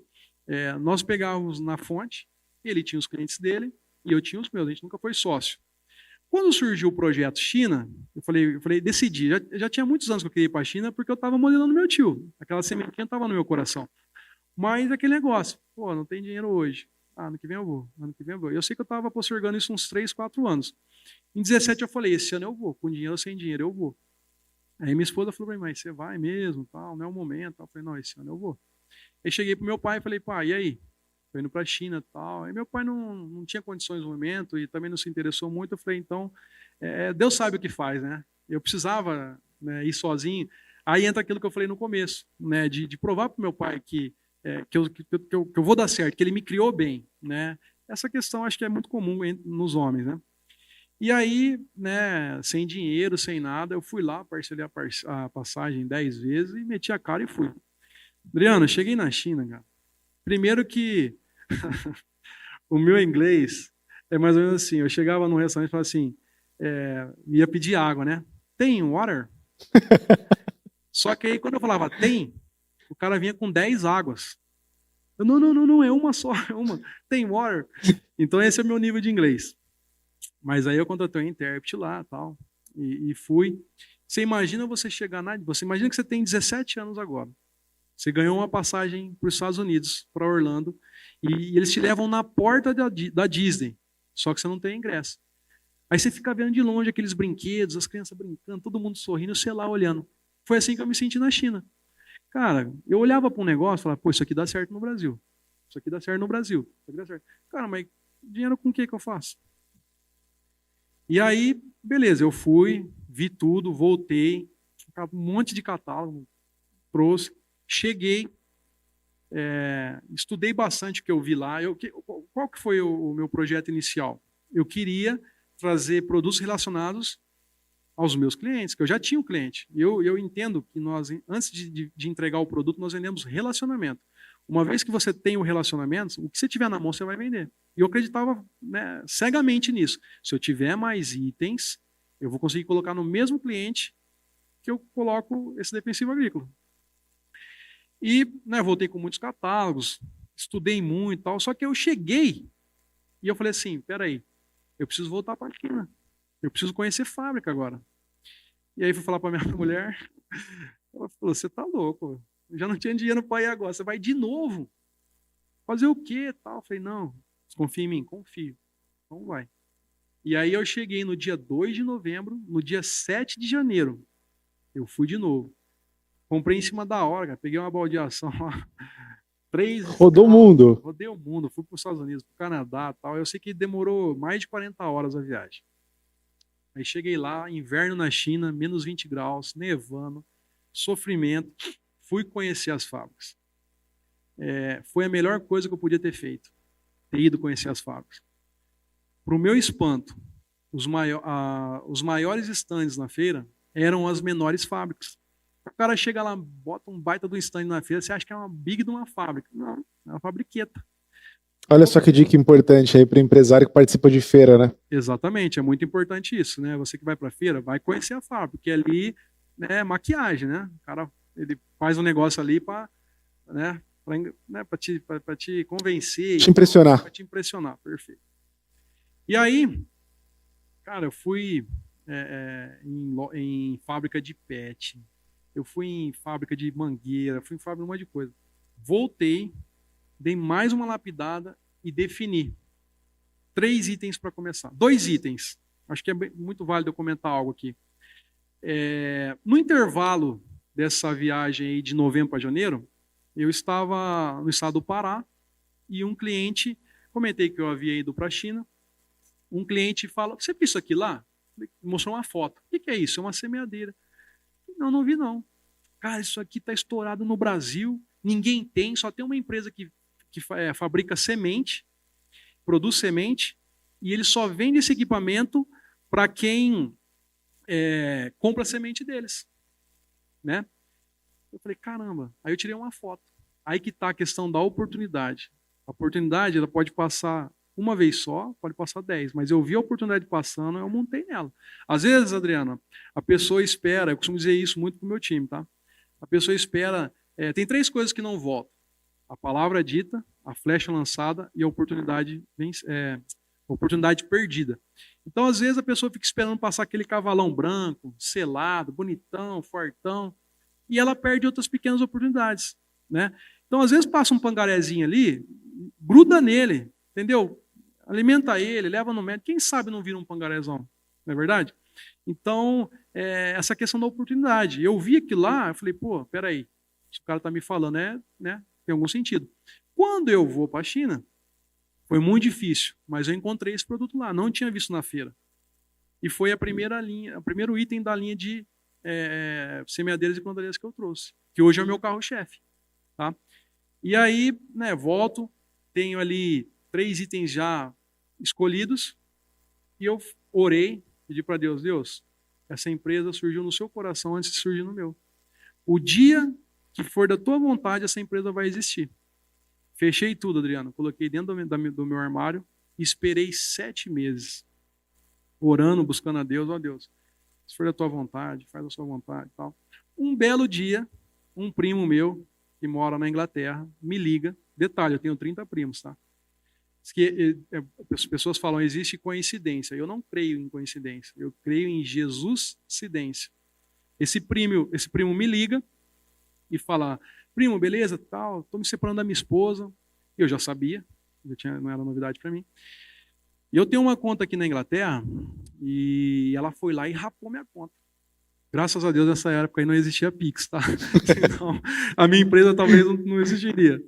nós pegávamos na fonte, ele tinha os clientes dele e eu tinha os meus, a gente nunca foi sócio. Quando surgiu o projeto China, eu falei decidi, já tinha muitos anos que eu queria ir para a China porque eu estava modelando meu tio, aquela sementinha estava no meu coração. Mas aquele negócio, pô, não tem dinheiro hoje. Ano que vem eu vou, ano que vem eu vou. Eu sei que eu estava postergando isso uns 3, 4 anos. Em 17 eu falei, esse ano eu vou, com dinheiro ou sem dinheiro eu vou. Aí minha esposa falou para mim, mas você vai mesmo, tal, não é o momento. Eu falei, não, esse ano eu vou. Aí cheguei pro meu pai e falei, pai, e aí? Tô indo para a China e tal. Aí meu pai não tinha condições no momento e também não se interessou muito. Eu falei, então, Deus sabe o que faz, né? Eu precisava ir sozinho. Aí entra aquilo que eu falei no começo, de provar para o meu pai que eu vou dar certo, que ele me criou bem, Essa questão acho que é muito comum nos homens, E aí, sem dinheiro, sem nada, eu fui lá, parcelei a passagem 10 vezes e meti a cara e fui. Adriano, cheguei na China, cara. Primeiro que o meu inglês é mais ou menos assim, eu chegava num restaurante e falava assim, ia pedir água, Tem water? Só que aí quando eu falava tem, o cara vinha com 10 águas. Eu, não, é uma só, é uma. Tem water. Então esse é o meu nível de inglês. Mas aí eu contratei um intérprete lá, tal, e fui. Você imagina você chegar você imagina que você tem 17 anos agora. Você ganhou uma passagem para os Estados Unidos, para Orlando, e eles te levam na porta da Disney, só que você não tem ingresso. Aí você fica vendo de longe aqueles brinquedos, as crianças brincando, todo mundo sorrindo, sei lá, olhando. Foi assim que eu me senti na China. Cara, eu olhava para um negócio e falava, pô, isso aqui dá certo no Brasil. Isso aqui dá certo no Brasil. Isso aqui dá certo. Cara, mas dinheiro com o que eu faço? E aí, beleza, eu fui, vi tudo, voltei, um monte de catálogo, trouxe, cheguei, estudei bastante o que eu vi lá. Qual que foi o meu projeto inicial? Eu queria trazer produtos relacionados aos meus clientes, que eu já tinha um cliente. Eu entendo que nós, antes de entregar o produto, nós vendemos relacionamento. Uma vez que você tem o relacionamento, o que você tiver na mão, você vai vender. E eu acreditava, né, cegamente nisso. Se eu tiver mais itens, eu vou conseguir colocar no mesmo cliente que eu coloco esse defensivo agrícola. E, né, voltei com muitos catálogos, estudei muito e tal, só que eu cheguei e eu falei assim, peraí, eu preciso voltar para a China. Eu preciso conhecer fábrica agora. E aí fui falar para minha mulher, ela falou, você tá louco, eu já não tinha dinheiro para ir agora, você vai de novo? Fazer o quê? Tal. Eu falei, não, confia em mim, confio. Então vai. E aí eu cheguei no dia 2 de novembro, no dia 7 de janeiro, eu fui de novo. Comprei em cima da hora, cara. Peguei uma baldeação lá, 3 Rodou o escalas, mundo. rodei o mundo, fui para os Estados Unidos, para o Canadá tal. Eu sei que demorou mais de 40 horas a viagem. Aí cheguei lá, inverno na China, menos 20 graus, nevando, sofrimento. Fui conhecer as fábricas. Foi a melhor coisa que eu podia ter feito, ter ido conhecer as fábricas. Para o meu espanto, os maiores estandes na feira eram as menores fábricas. O cara chega lá, bota um baita do stand na feira, você acha que é uma big de uma fábrica. Não, é uma fabriqueta. Olha só que dica importante aí para o empresário que participa de feira, né? Exatamente, é muito importante isso, né? Você que vai para a feira, vai conhecer a fábrica, porque ali, né, é maquiagem, né? O cara, ele faz um negócio ali para, né, para te convencer, Te impressionar. para te impressionar, perfeito. E aí, cara, eu fui em fábrica de pet, eu fui em fábrica de mangueira, fui em fábrica de um monte de coisa. Voltei, dei mais uma lapidada e defini 3 itens para começar. 2 itens. Acho que é muito válido eu comentar algo aqui. No intervalo dessa viagem aí de novembro para janeiro, eu estava no estado do Pará e um cliente, comentei que eu havia ido para a China, um cliente fala, você viu isso aqui lá? Mostrou uma foto. O que é isso? É uma semeadeira. Não vi não. Cara, isso aqui está estourado no Brasil, ninguém tem, só tem uma empresa que fabrica semente, produz semente, e ele só vende esse equipamento para quem compra a semente deles. Né? Eu falei, caramba. Aí eu tirei uma foto. Aí que está a questão da oportunidade. A oportunidade ela pode passar uma vez só, pode passar 10, mas eu vi a oportunidade passando, eu montei nela. Às vezes, Adriana, a pessoa espera, eu costumo dizer isso muito pro meu time, tá? A pessoa espera, tem 3 coisas que não voltam. A palavra dita, a flecha lançada e a oportunidade perdida. Então, às vezes, a pessoa fica esperando passar aquele cavalão branco, selado, bonitão, fortão, e ela perde outras pequenas oportunidades. Né? Então, às vezes, passa um pangarezinho ali, gruda nele, entendeu? Alimenta ele, leva no médico, quem sabe não vira um pangarezão, não é verdade? Então, essa questão da oportunidade. Eu vi aquilo lá, eu falei, pô, peraí, se o cara está me falando, né, tem algum sentido. Quando eu vou para a China, foi muito difícil, mas eu encontrei esse produto lá, não tinha visto na feira. E foi a primeira linha, o primeiro item da linha de semeadeiras e plantadeiras que eu trouxe, que hoje é o meu carro-chefe. Tá? E aí, né, volto, tenho ali 3 itens já escolhidos, e eu orei, pedi para Deus, essa empresa surgiu no seu coração antes de surgir no meu. O dia que for da tua vontade, essa empresa vai existir. Fechei tudo, Adriano, coloquei dentro do meu armário e esperei 7 meses, orando, buscando a Deus, ó Deus, se for da tua vontade, faz a sua vontade e tal. Um belo dia, um primo meu, que mora na Inglaterra, me liga. Detalhe, eu tenho 30 primos, tá? As pessoas falam, existe coincidência. Eu não creio em coincidência. Eu creio em Jesus-cidência. Esse primo me liga e fala, primo, beleza, tal, estou me separando da minha esposa. Eu já sabia, não era novidade para mim. E eu tenho uma conta aqui na Inglaterra e ela foi lá e rapou minha conta. Graças a Deus, nessa época aí não existia Pix, tá? Então, a minha empresa talvez não existiria.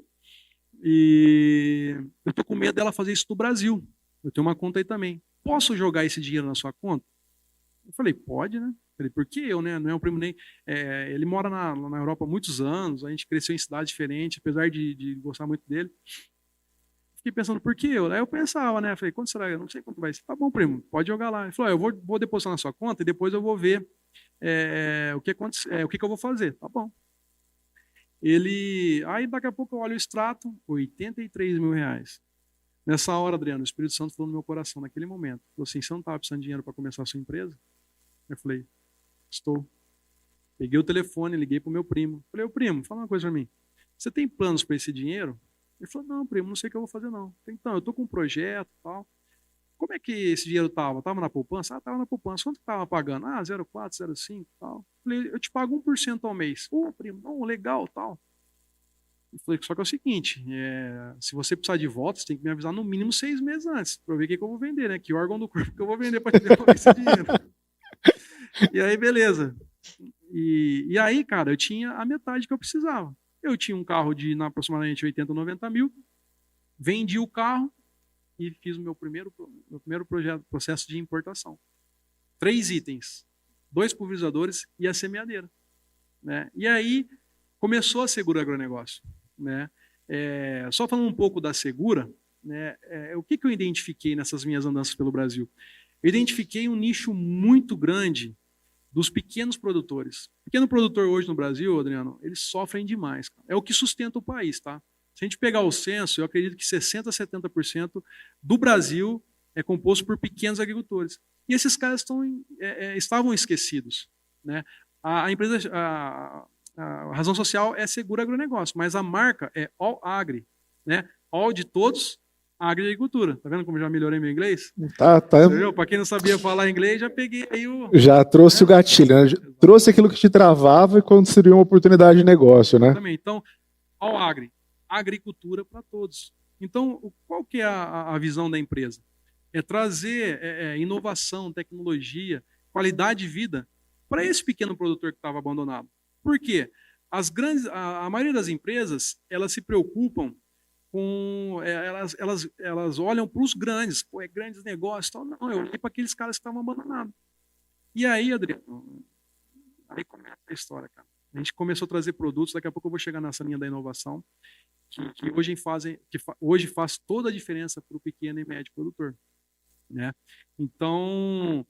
E eu tô com medo dela fazer isso no Brasil. Eu tenho uma conta aí também. Posso jogar esse dinheiro na sua conta? Eu falei, pode, né? Eu falei, por que eu, né? Não é um primo nem... ele mora na Europa há muitos anos, a gente cresceu em cidade diferente, apesar de gostar muito dele. Fiquei pensando, por que eu? Aí eu pensava, né? Eu falei, quanto será? Eu não sei quanto vai ser. Tá bom, primo, pode jogar lá. Ele falou, eu vou depositar na sua conta e depois eu vou ver o que eu vou fazer. Tá bom. Aí daqui a pouco eu olho o extrato, R$83 mil. Nessa hora, Adriano, o Espírito Santo falou no meu coração, naquele momento. Falou assim, você não estava precisando de dinheiro para começar a sua empresa? Eu falei, estou. Peguei o telefone, liguei para o meu primo. Falei, ô primo, fala uma coisa para mim. Você tem planos para esse dinheiro? Ele falou, não, primo, não sei o que eu vou fazer não. Então, eu estou com um projeto e tal. Como é que esse dinheiro estava? Estava na poupança? Ah, estava na poupança. Quanto estava pagando? Ah, 0,4, 0,5 e tal. Falei, eu te pago 1% ao mês. Ô, primo, não, legal, tal. Eu falei, só que é o seguinte, se você precisar de volta, você tem que me avisar no mínimo 6 meses antes, para eu ver o que eu vou vender, né? Que órgão do corpo que eu vou vender para te devolver esse dinheiro. E aí, beleza. E aí, cara, eu tinha a metade que eu precisava. Eu tinha um carro de aproximadamente 80, 90 mil, vendi o carro e fiz o meu primeiro processo de importação. 3 itens, 2 pulverizadores e a semeadeira. Né? E aí começou a Segura Agronegócio. Né? Só falando um pouco da Segura, né? O que eu identifiquei nessas minhas andanças pelo Brasil? Eu identifiquei um nicho muito grande dos pequenos produtores. O pequeno produtor hoje no Brasil, Adriano, eles sofrem demais. Cara. É o que sustenta o país, tá? Se a gente pegar o censo, eu acredito que 60% a 70% do Brasil é composto por pequenos agricultores. E esses caras estavam esquecidos. Né? A razão social é Segura Agronegócio, mas a marca é All Agri. Né? All de todos, Agri e Agricultura. Tá vendo como já melhorei meu inglês? Tá. Para quem não sabia falar inglês, já peguei aí o... Já trouxe o gatilho, né? Trouxe aquilo que te travava e quando seria uma oportunidade de negócio, né? Exatamente. Então, All Agri. Agricultura para todos. Então, qual que é a visão da empresa? É trazer inovação, tecnologia, qualidade de vida para esse pequeno produtor que estava abandonado. Por quê? A maioria das empresas, elas se preocupam com... Elas olham para os grandes, grandes negócios. Tal. Não, eu olhei para aqueles caras que estavam abandonados. E aí, Adriano, aí começa a história, cara. A gente começou a trazer produtos, daqui a pouco eu vou chegar nessa linha da inovação, que hoje faz toda a diferença para o pequeno e médio produtor. Né? Então,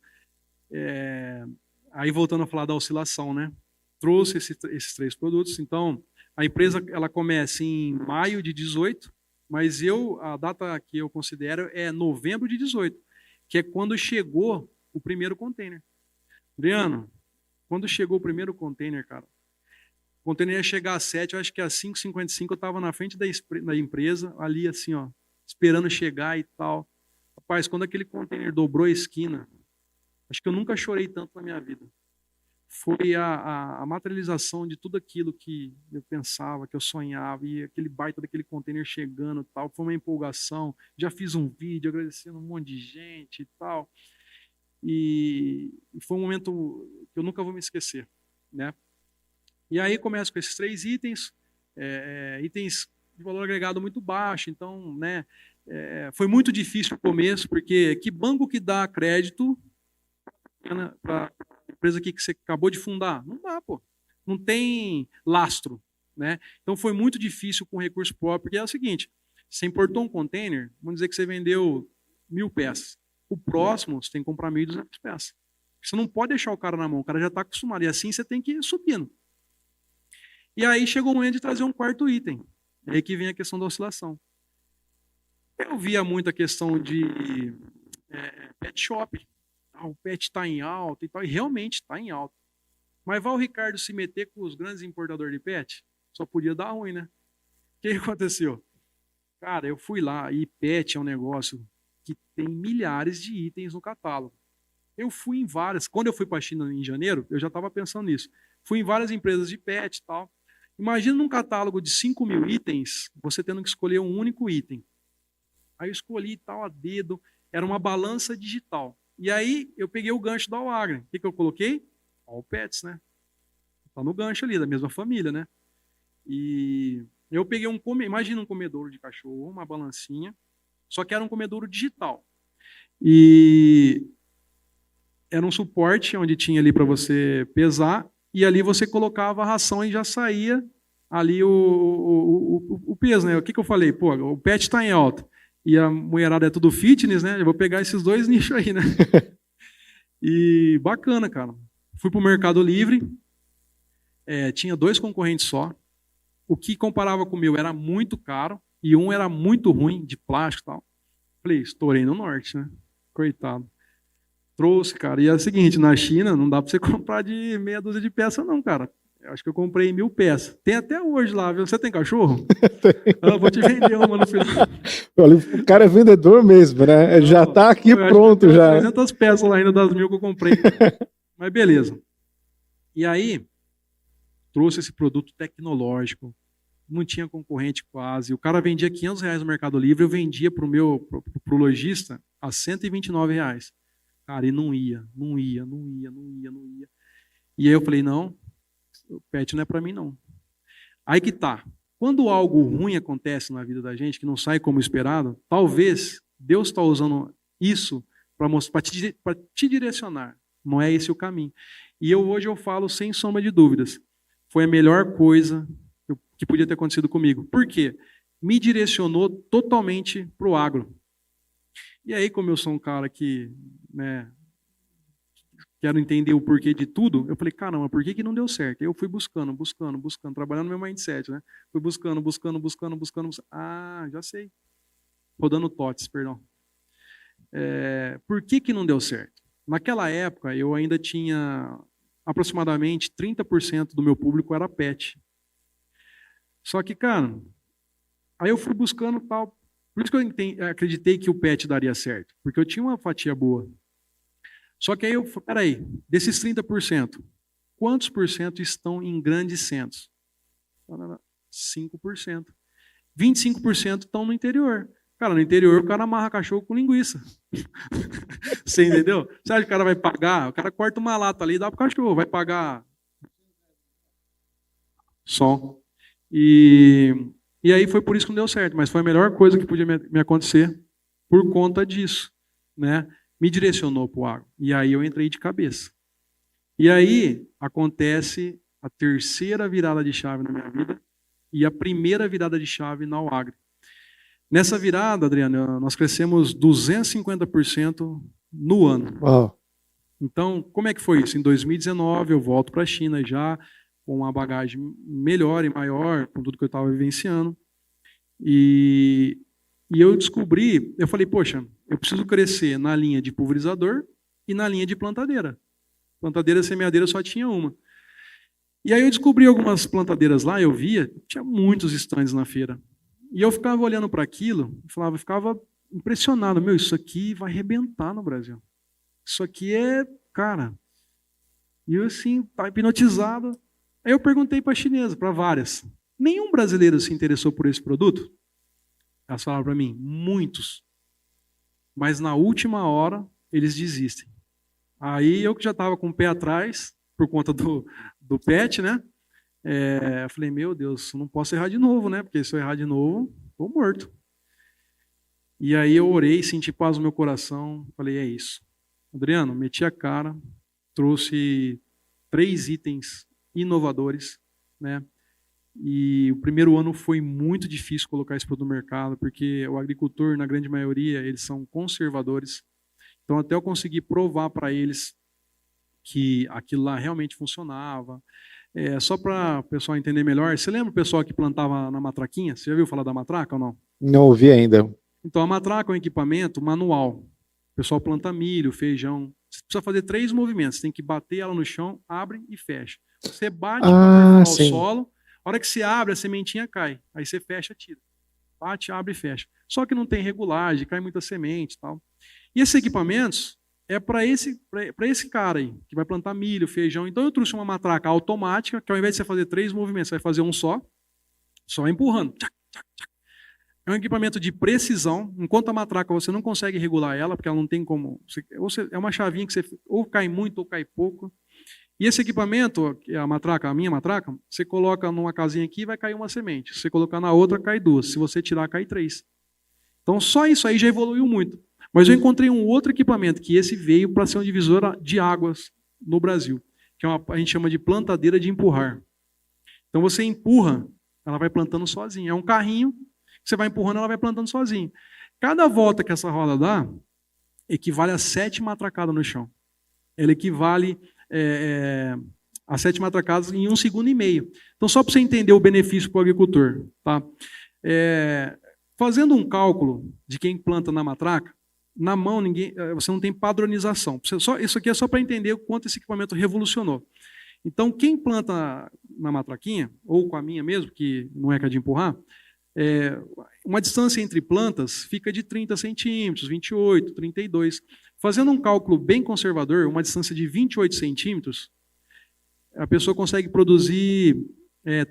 aí voltando a falar da oscilação, né? Trouxe esses 3 produtos. Então, a empresa ela começa em maio de 18, mas a data que eu considero é novembro de 18, que é quando chegou o primeiro container. Adriano, quando chegou o primeiro container, cara, o container ia chegar às 7, eu acho que às 5h55 eu estava na frente da empresa, ali assim, ó, esperando chegar e tal. Rapaz, quando aquele container dobrou a esquina, acho que eu nunca chorei tanto na minha vida. Foi a materialização de tudo aquilo que eu pensava, que eu sonhava, e aquele baita daquele container chegando e tal. Foi uma empolgação. Já fiz um vídeo agradecendo um monte de gente e tal. E foi um momento que eu nunca vou me esquecer, né? E aí começa com esses 3 itens, itens de valor agregado muito baixo, então, né, foi muito difícil o começo, porque que banco que dá crédito para a empresa que você acabou de fundar? Não dá, pô. Não tem lastro, né? Então foi muito difícil com recurso próprio, porque é o seguinte, você importou um container, vamos dizer que você vendeu 1.000 peças. O próximo, você tem que comprar 1.200 peças. Você não pode deixar o cara na mão, o cara já está acostumado, e assim você tem que ir subindo. E aí chegou o momento de trazer um 4º item. É aí que vem a questão da oscilação. Eu via muito a questão de pet shop. o PET está em alta e tal, e realmente está em alta. Mas vai o Ricardo se meter com os grandes importadores de PET? Só podia dar ruim, né? O que aconteceu? Cara, eu fui lá e PET é um negócio que tem milhares de itens no catálogo. Eu fui em várias. Quando eu fui para a China em janeiro, eu já estava pensando nisso. Fui em várias empresas de PET e tal. Imagina num catálogo de 5.000 itens, você tendo que escolher um único item. Aí eu escolhi tal a dedo, era uma balança digital. E aí eu peguei o gancho da Alagre. O que eu coloquei? All Pets, né? Tá no gancho ali, da mesma família, né? E eu peguei imagina um comedouro de cachorro, uma balancinha, só que era um comedouro digital. E era um suporte onde tinha ali para você pesar, e ali você colocava a ração e já saía ali o peso, né? O que eu falei? Pô, o pet está em alta e a mulherada é tudo fitness, né? Eu vou pegar esses dois nichos aí, né? E bacana, cara. Fui pro Mercado Livre, tinha 2 concorrentes só. O que comparava com o meu era muito caro e um era muito ruim, de plástico e tal. Falei, estourei no norte, né? Coitado. Trouxe, cara. E é o seguinte, na China não dá para você comprar de meia dúzia de peças não, cara. Eu acho que eu comprei 1.000 peças. Tem até hoje lá, viu? Você tem cachorro? Eu vou te vender uma no final. Olha, o cara é vendedor mesmo, né? Ele já tá aqui pronto já. 300 peças lá ainda das 1.000 que eu comprei. Mas beleza. E aí, trouxe esse produto tecnológico. Não tinha concorrente quase. O cara vendia R$500 no Mercado Livre, eu vendia pro lojista a R$129. Cara, e não ia. E aí eu falei, não, o pet não é para mim, não. Aí que tá. Quando algo ruim acontece na vida da gente, que não sai como esperado, talvez Deus está usando isso para te direcionar. Não é esse o caminho. E hoje eu falo sem sombra de dúvidas. Foi a melhor coisa que podia ter acontecido comigo. Por quê? Me direcionou totalmente para o agro. E aí, como eu sou um cara que, né, quero entender o porquê de tudo, eu falei, caramba, por que não deu certo? Aí eu fui buscando, trabalhando no meu mindset, né? Fui buscando. Ah, já sei. Rodando TOTS, perdão. Por que não deu certo? Naquela época, eu ainda tinha aproximadamente 30% do meu público era pet. Só que, cara, aí eu fui buscando tal. Por isso que eu acreditei que o pet daria certo, porque eu tinha uma fatia boa. Só que aí eu falei, peraí, desses 30%, quantos por cento estão em grandes centros? 5%. 25% estão no interior. Cara, no interior o cara amarra cachorro com linguiça. Você entendeu? Você acha que o cara vai pagar? O cara corta uma lata ali e dá pro cachorro. Vai pagar som. E aí foi por isso que não deu certo, mas foi a melhor coisa que podia me acontecer por conta disso, né? Me direcionou para o agro. E aí eu entrei de cabeça. E aí acontece a terceira virada de chave na minha vida e a primeira virada de chave na Alagre. Nessa virada, Adriano, nós crescemos 250% no ano. Uau. Então, como é que foi isso? Em 2019 eu volto para a China já com uma bagagem melhor e maior, com tudo que eu estava vivenciando. E eu descobri, eu falei, poxa, eu preciso crescer na linha de pulverizador e na linha de plantadeira. Plantadeira e semeadeira só tinha uma. E aí eu descobri algumas plantadeiras lá, eu via, tinha muitos estandes na feira. E eu ficava olhando para aquilo, ficava impressionado, meu, isso aqui vai arrebentar no Brasil. Isso aqui é, cara. E eu assim, tá hipnotizado. Aí eu perguntei para a chinesa, para várias. Nenhum brasileiro se interessou por esse produto? Elas falaram para mim, muitos. Mas na última hora, eles desistem. Aí eu que já estava com o pé atrás, por conta do pet, né? Eu falei, meu Deus, não posso errar de novo, né? Porque se eu errar de novo, estou morto. E aí eu orei, senti paz no meu coração, falei, é isso. Adriano, meti a cara, trouxe 3 itens inovadores, né? E o primeiro ano foi muito difícil colocar isso no mercado, porque o agricultor, na grande maioria, eles são conservadores. Então, até eu conseguir provar para eles que aquilo lá realmente funcionava. Só para o pessoal entender melhor, você lembra o pessoal que plantava na matraquinha? Você já viu falar da matraca ou não? Não ouvi ainda. Então, a matraca é um equipamento manual. O pessoal planta milho, feijão. Você precisa fazer 3 movimentos. Você tem que bater ela no chão, abre e fecha. Você bate para perfurar o solo. A hora que você abre, a sementinha cai. Aí você fecha, tira. Bate, abre e fecha. Só que não tem regulagem, cai muita semente e tal. E esses equipamentos é para esse cara aí, que vai plantar milho, feijão. Então eu trouxe uma matraca automática, que ao invés de você fazer 3 movimentos, você vai fazer um só empurrando. Tchac, tchac, tchac. É um equipamento de precisão. Enquanto a matraca você não consegue regular ela, porque ela não tem como. É uma chavinha que você ou cai muito ou cai pouco. E esse equipamento, a minha matraca, você coloca numa casinha aqui, vai cair uma semente. Se você colocar na outra, cai 2. Se você tirar, cai 3. Então, só isso aí já evoluiu muito. Mas eu encontrei um outro equipamento, que esse veio para ser um divisor de águas no Brasil, que a gente chama de plantadeira de empurrar. Então, você empurra, ela vai plantando sozinha. É um carrinho, você vai empurrando, ela vai plantando sozinha. Cada volta que essa roda dá, equivale a 7 matracadas no chão. Ela equivale a 7 matracadas em 1,5 segundo. Então, só para você entender o benefício para o agricultor. Tá? Fazendo um cálculo de quem planta na matraca, na mão você não tem padronização. Isso aqui é só para entender o quanto esse equipamento revolucionou. Então, quem planta na matraquinha, ou com a minha mesmo, que não é que é de empurrar, uma distância entre plantas fica de 30 centímetros, 28, 32. Fazendo um cálculo bem conservador, uma distância de 28 centímetros, a pessoa consegue produzir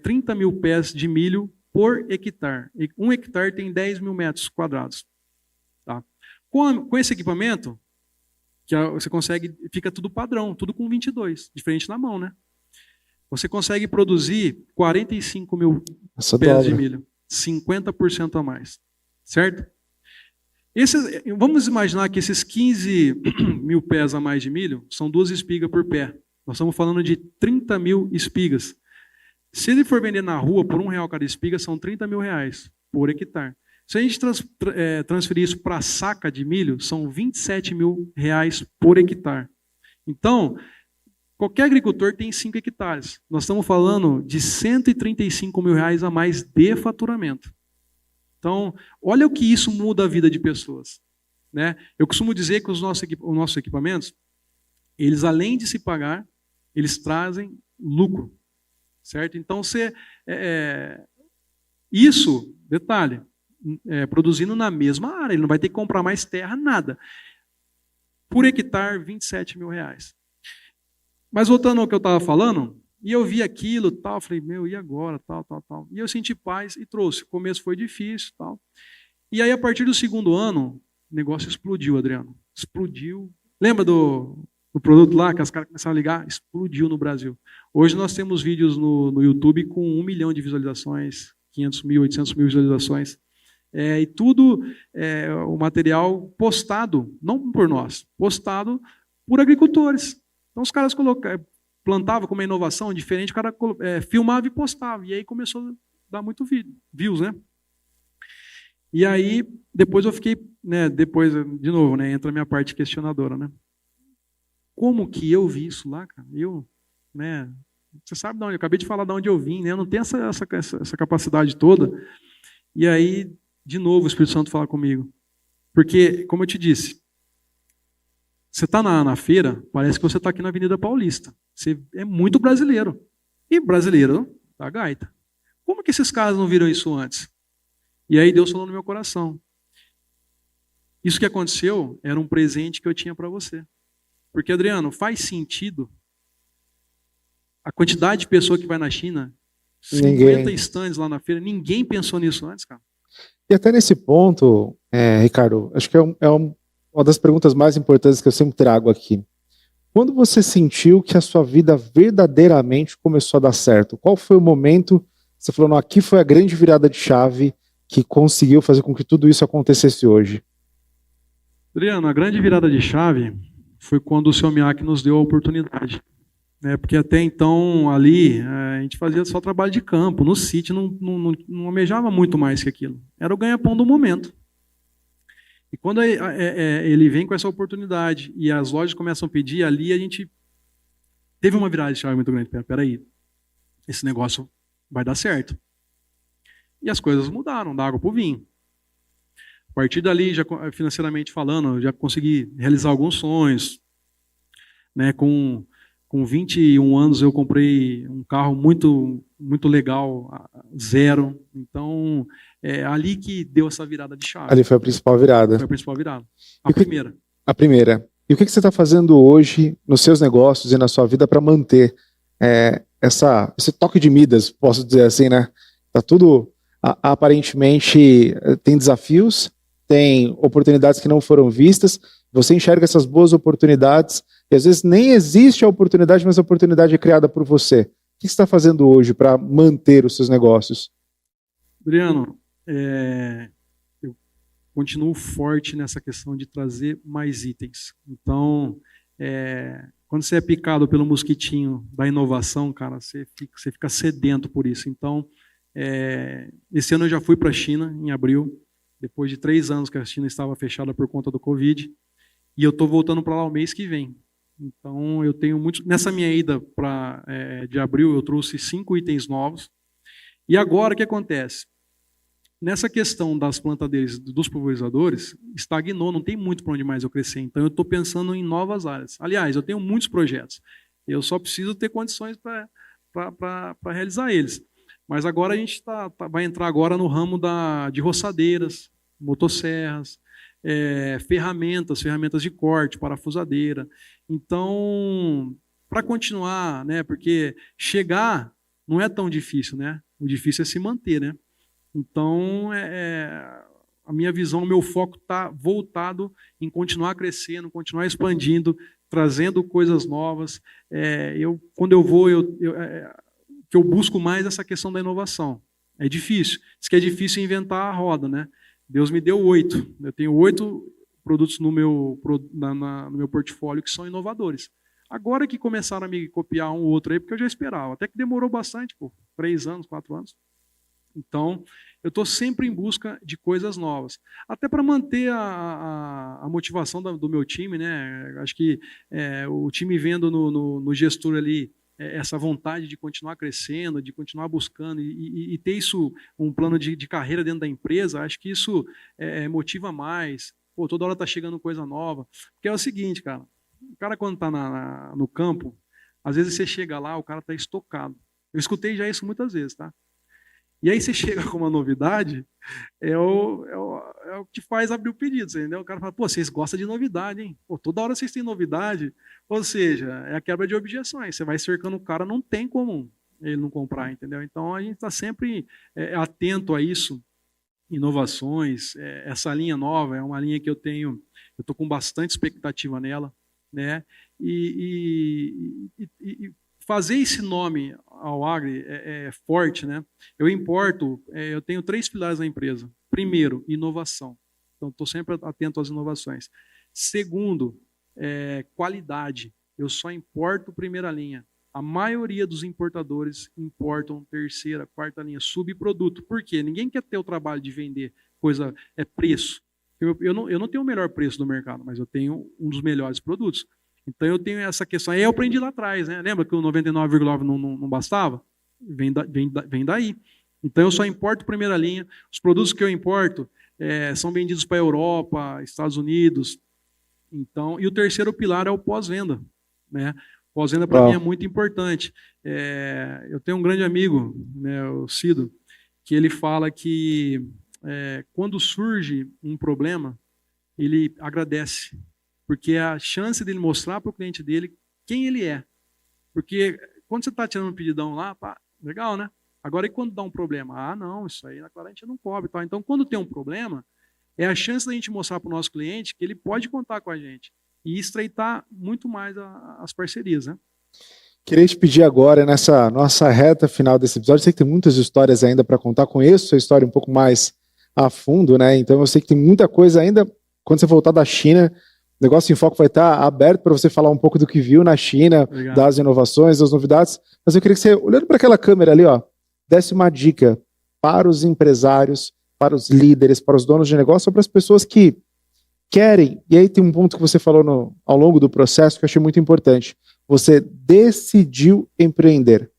30 mil pés de milho por hectare. 1 hectare tem 10 mil metros quadrados. Tá? Com esse equipamento, que você consegue, fica tudo padrão, tudo com 22, diferente na mão, né? Você consegue produzir 45 mil pés de milho, 50% a mais, certo? Vamos imaginar que esses 15 mil pés a mais de milho são 2 espigas por pé. Nós estamos falando de 30 mil espigas. Se ele for vender na rua por R$1 cada espiga, são 30 mil reais por hectare. Se a gente transferir isso para a saca de milho, são 27 mil reais por hectare. Então, qualquer agricultor tem 5 hectares. Nós estamos falando de 135 mil reais a mais de faturamento. Então, olha o que isso muda a vida de pessoas. Né? Eu costumo dizer que os nossos equipamentos, eles além de se pagar, eles trazem lucro. Certo? Então, isso, detalhe, produzindo na mesma área, ele não vai ter que comprar mais terra, nada. Por hectare, 27 mil reais. Mas voltando ao que eu estava falando, e eu vi aquilo, tal, falei, e agora, tal. E eu senti paz e trouxe. O começo foi difícil, tal. E aí, a partir do 2º ano, o negócio explodiu, Adriano. Explodiu. Lembra do produto lá, que os caras começaram a ligar? Explodiu no Brasil. Hoje nós temos vídeos no YouTube com 1 milhão de visualizações, 500 mil, 800 mil visualizações. E tudo o material postado, não por nós, postado por agricultores. Então os caras plantavam com uma inovação diferente, o cara filmava e postava. E aí começou a dar muito views, né? E aí, depois eu fiquei, de novo, entra a minha parte questionadora, né? Como que eu vi isso lá, cara? Você sabe de onde? Eu acabei de falar de onde eu vim, né? Eu não tenho essa capacidade toda. E aí, de novo, o Espírito Santo fala comigo. Porque, como eu te disse, você está na feira, parece que você está aqui na Avenida Paulista. Você é muito brasileiro. E brasileiro da gaita. Como que esses caras não viram isso antes? E aí Deus falou no meu coração. Isso que aconteceu era um presente que eu tinha para você. Porque, Adriano, faz sentido a quantidade de pessoa que vai na China, 50 stands lá na feira, ninguém pensou nisso antes, cara. E até nesse ponto, Ricardo, acho que é uma das perguntas mais importantes que eu sempre trago aqui. Quando você sentiu que a sua vida verdadeiramente começou a dar certo? Qual foi o momento que você falou, não, aqui foi a grande virada de chave que conseguiu fazer com que tudo isso acontecesse hoje? Adriano, a grande virada de chave foi quando o seu Miyake nos deu a oportunidade. Porque até então, ali, a gente fazia só trabalho de campo, no sítio, não almejava muito mais que aquilo. Era o ganha-pão do momento. E quando ele vem com essa oportunidade e as lojas começam a pedir, ali a gente teve uma virada de chave muito grande. Peraí, esse negócio vai dar certo. E as coisas mudaram, da água para o vinho. A partir dali, já financeiramente falando, eu já consegui realizar alguns sonhos, né? Com 21 anos eu comprei um carro muito, muito legal, zero. Então, é ali que deu essa virada de chave. Ali foi a principal virada. Foi a principal virada. A primeira. A primeira. E o que você está fazendo hoje nos seus negócios e na sua vida para manter esse toque de Midas, posso dizer assim, né? Tá tudo, aparentemente, tem desafios, tem oportunidades que não foram vistas, você enxerga essas boas oportunidades, e às vezes nem existe a oportunidade, mas a oportunidade é criada por você. O que você está fazendo hoje para manter os seus negócios? Adriano, eu continuo forte nessa questão de trazer mais itens. Então, quando você é picado pelo mosquitinho da inovação, cara, você fica sedento por isso. Então, esse ano eu já fui para a China, em abril, depois de 3 anos que a China estava fechada por conta do Covid, e eu estou voltando para lá o mês que vem. Então, eu tenho muito... Nessa minha ida de abril, eu trouxe 5 itens novos. E agora, o que acontece? Nessa questão das plantadeiras, dos pulverizadores, estagnou, não tem muito para onde mais eu crescer. Então, eu estou pensando em novas áreas. Aliás, eu tenho muitos projetos. Eu só preciso ter condições para realizar eles. Mas agora a gente vai entrar agora no ramo de roçadeiras, motosserras, ferramentas de corte, parafusadeira. Então, para continuar, né, porque chegar não é tão difícil, né? O difícil é se manter, né? Então, a minha visão, o meu foco está voltado em continuar crescendo, continuar expandindo, trazendo coisas novas. Quando eu vou, que eu busco mais essa questão da inovação. É difícil. Diz que é difícil inventar a roda, né? Deus me deu 8. Eu tenho 8 produtos no meu portfólio que são inovadores. Agora que começaram a me copiar um ou outro aí, porque eu já esperava. Até que demorou bastante, 3 anos, 4 anos. Então, eu estou sempre em busca de coisas novas. Até para manter a motivação do meu time, né? Acho que o time vendo no gestor ali essa vontade de continuar crescendo, de continuar buscando e ter isso, um plano de carreira dentro da empresa, acho que isso motiva mais. Toda hora está chegando coisa nova. Porque é o seguinte, cara, o cara quando está no campo, às vezes você chega lá, o cara está estocado. Eu escutei já isso muitas vezes, tá? E aí você chega com uma novidade, é o que faz abrir o pedido, entendeu? O cara fala, vocês gostam de novidade, hein? Toda hora vocês têm novidade. Ou seja, é a quebra de objeções. Você vai cercando o cara, não tem como ele não comprar, entendeu? Então a gente está sempre atento a isso, inovações. Essa linha nova é uma linha que eu estou com bastante expectativa nela, né? E fazer esse nome ao Agri é forte, né? Eu tenho 3 pilares na empresa. Primeiro, inovação. Então, estou sempre atento às inovações. Segundo, qualidade. Eu só importo primeira linha. A maioria dos importadores importam terceira, quarta linha, subproduto. Por quê? Ninguém quer ter o trabalho de vender coisa, preço. Eu não tenho o melhor preço do mercado, mas eu tenho um dos melhores produtos. Então eu tenho essa questão. Aí eu aprendi lá atrás, né? Lembra que o 99,9 não bastava? Vem daí. Então eu só importo primeira linha. Os produtos que eu importo são vendidos para a Europa, Estados Unidos. Então, e o terceiro pilar é o pós-venda, né? Pós-venda para mim é muito importante. Eu tenho um grande amigo, né, o Cido, que ele fala que quando surge um problema, ele agradece. Porque é a chance dele mostrar para o cliente dele quem ele é. Porque quando você está tirando um pedidão lá, legal, né? Agora, e quando dá um problema? Não, isso aí na Clara a gente não cobre. Tá? Então, quando tem um problema, é a chance da gente mostrar para o nosso cliente que ele pode contar com a gente. E estreitar muito mais as parcerias, né? Queria te pedir agora, nessa nossa reta final desse episódio, sei que tem muitas histórias ainda para contar, conheço sua história um pouco mais a fundo, né? Então eu sei que tem muita coisa ainda. Quando você voltar da China, o Negócio em Foco vai estar aberto para você falar um pouco do que viu na China, Obrigado. Das inovações, das novidades. Mas eu queria que você, olhando para aquela câmera ali, desse uma dica para os empresários, para os líderes, para os donos de negócio, para as pessoas que querem. E aí tem um ponto que você falou ao longo do processo que eu achei muito importante. Você decidiu empreender.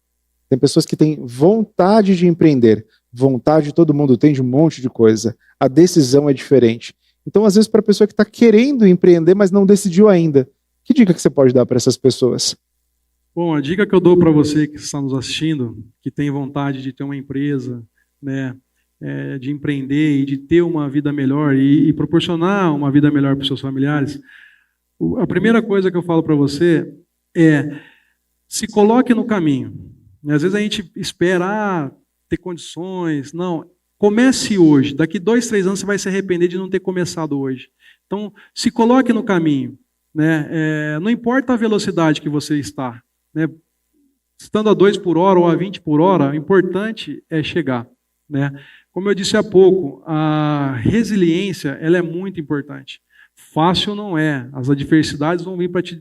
Tem pessoas que têm vontade de empreender, vontade todo mundo tem de um monte de coisa. A decisão é diferente. Então, às vezes, para a pessoa que está querendo empreender, mas não decidiu ainda, que dica que você pode dar para essas pessoas? Bom, a dica que eu dou para você que está nos assistindo, que tem vontade de ter uma empresa, né, de empreender e de ter uma vida melhor e proporcionar uma vida melhor para os seus familiares, a primeira coisa que eu falo para você é se coloque no caminho. Às vezes a gente espera ter condições. Não, comece hoje. Daqui 2, 3 anos você vai se arrepender de não ter começado hoje. Então, se coloque no caminho. Né? Não importa a velocidade que você está. Né? Estando a 2 por hora ou a 20 por hora, o importante é chegar. Né? Como eu disse há pouco, a resiliência ela é muito importante. Fácil não é. As adversidades vão vir para te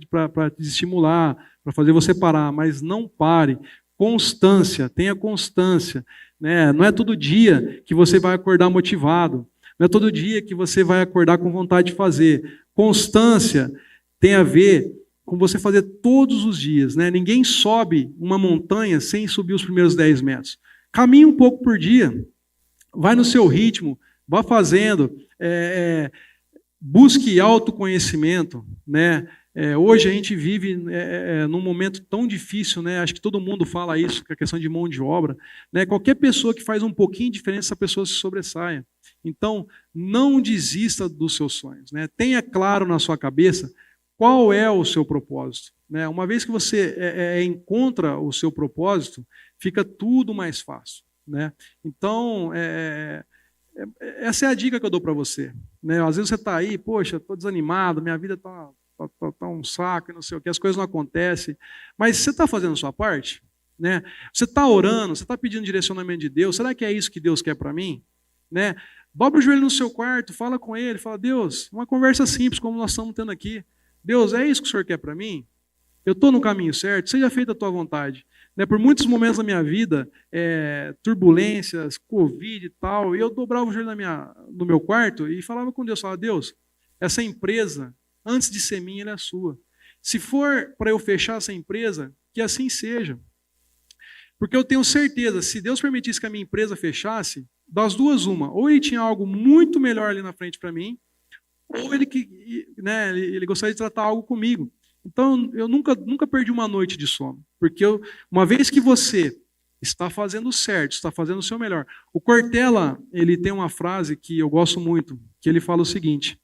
estimular, para fazer você parar, mas não pare. Constância, tenha constância. Né? Não é todo dia que você vai acordar motivado. Não é todo dia que você vai acordar com vontade de fazer. Constância tem a ver com você fazer todos os dias. Né? Ninguém sobe uma montanha sem subir os primeiros 10 metros. Caminhe um pouco por dia. Vai no seu ritmo. Vá fazendo. Busque autoconhecimento. Né? Hoje a gente vive num momento tão difícil, né? Acho que todo mundo fala isso, que é a questão de mão de obra. Né? Qualquer pessoa que faz um pouquinho de diferença, essa pessoa se sobressaia. Então, não desista dos seus sonhos. Né? Tenha claro na sua cabeça qual é o seu propósito. Né? Uma vez que você encontra o seu propósito, fica tudo mais fácil. Né? Então, essa é a dica que eu dou para você. Né? Às vezes você está aí, poxa, estou desanimado, minha vida está um saco, não sei o que, as coisas não acontecem. Mas você está fazendo a sua parte? Né? Você está orando, você está pedindo direcionamento de Deus, será que é isso que Deus quer para mim? Né? Dobra o joelho no seu quarto, fala com Ele, fala, Deus, uma conversa simples como nós estamos tendo aqui. Deus, é isso que o Senhor quer para mim? Eu estou no caminho certo? Seja feita a tua vontade. Né? Por muitos momentos da minha vida, turbulências, Covid e tal, e eu dobrava o joelho no meu quarto e falava com Deus, falava, Deus, essa empresa, antes de ser minha, ela é sua. Se for para eu fechar essa empresa, que assim seja. Porque eu tenho certeza, se Deus permitisse que a minha empresa fechasse, das duas uma, ou ele tinha algo muito melhor ali na frente para mim, ou ele gostaria de tratar algo comigo. Então, eu nunca perdi uma noite de sono. Porque uma vez que você está fazendo certo, está fazendo o seu melhor. O Cortella, ele tem uma frase que eu gosto muito, que ele fala o seguinte,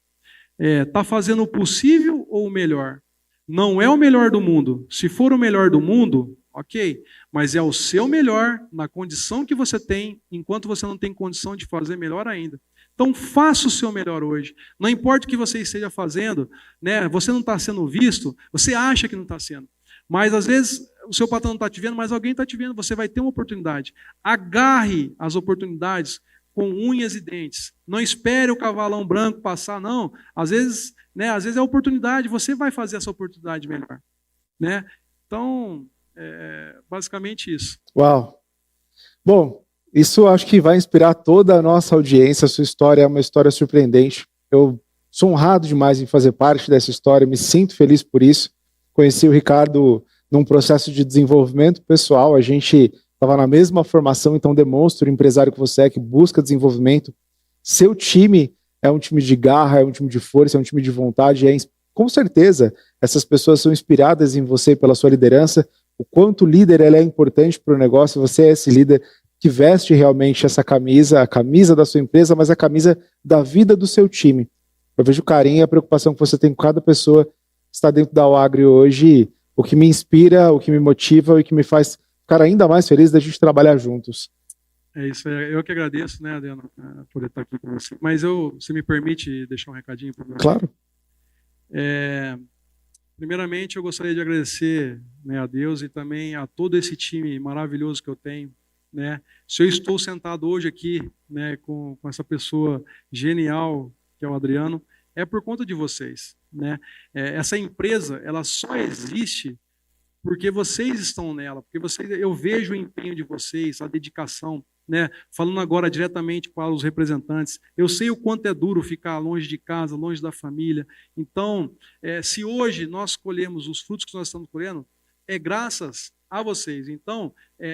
está fazendo o possível ou o melhor? Não é o melhor do mundo. Se for o melhor do mundo, ok, mas é o seu melhor na condição que você tem, enquanto você não tem condição de fazer melhor ainda. Então, faça o seu melhor hoje. Não importa o que você esteja fazendo, né? Você não está sendo visto, você acha que não está sendo. Mas, às vezes, o seu patrão não está te vendo, mas alguém está te vendo, você vai ter uma oportunidade. Agarre as oportunidades com unhas e dentes. Não espere o cavalão branco passar, não. Às vezes é a oportunidade, você vai fazer essa oportunidade melhor. Né? Então, basicamente isso. Uau! Bom, isso acho que vai inspirar toda a nossa audiência. A sua história é uma história surpreendente. Eu sou honrado demais em fazer parte dessa história, me sinto feliz por isso. Conheci o Ricardo num processo de desenvolvimento pessoal, a gente estava na mesma formação, então demonstra o empresário que você é, que busca desenvolvimento. Seu time é um time de garra, é um time de força, é um time de vontade, com certeza essas pessoas são inspiradas em você pela sua liderança, o quanto líder ela é importante para o negócio, você é esse líder que veste realmente essa camisa, a camisa da sua empresa, mas a camisa da vida do seu time. Eu vejo o carinho e a preocupação que você tem com cada pessoa que está dentro da UAGRE hoje, o que me inspira, o que me motiva e que me faz ficar ainda mais feliz da gente trabalhar juntos. É isso, eu que agradeço, né, Adriano, por estar aqui com você. Mas se me permite deixar um recadinho para você? Claro. Primeiramente, eu gostaria de agradecer, né, a Deus e também a todo esse time maravilhoso que eu tenho. Né? Se eu estou sentado hoje aqui, né, com essa pessoa genial que é o Adriano, é por conta de vocês. Né? Essa empresa ela só existe porque vocês estão nela, porque eu vejo o empenho de vocês, a dedicação. Né? Falando agora diretamente para os representantes, eu sei o quanto é duro ficar longe de casa, longe da família. Então, se hoje nós colhemos os frutos que nós estamos colhendo, é graças a vocês. Então,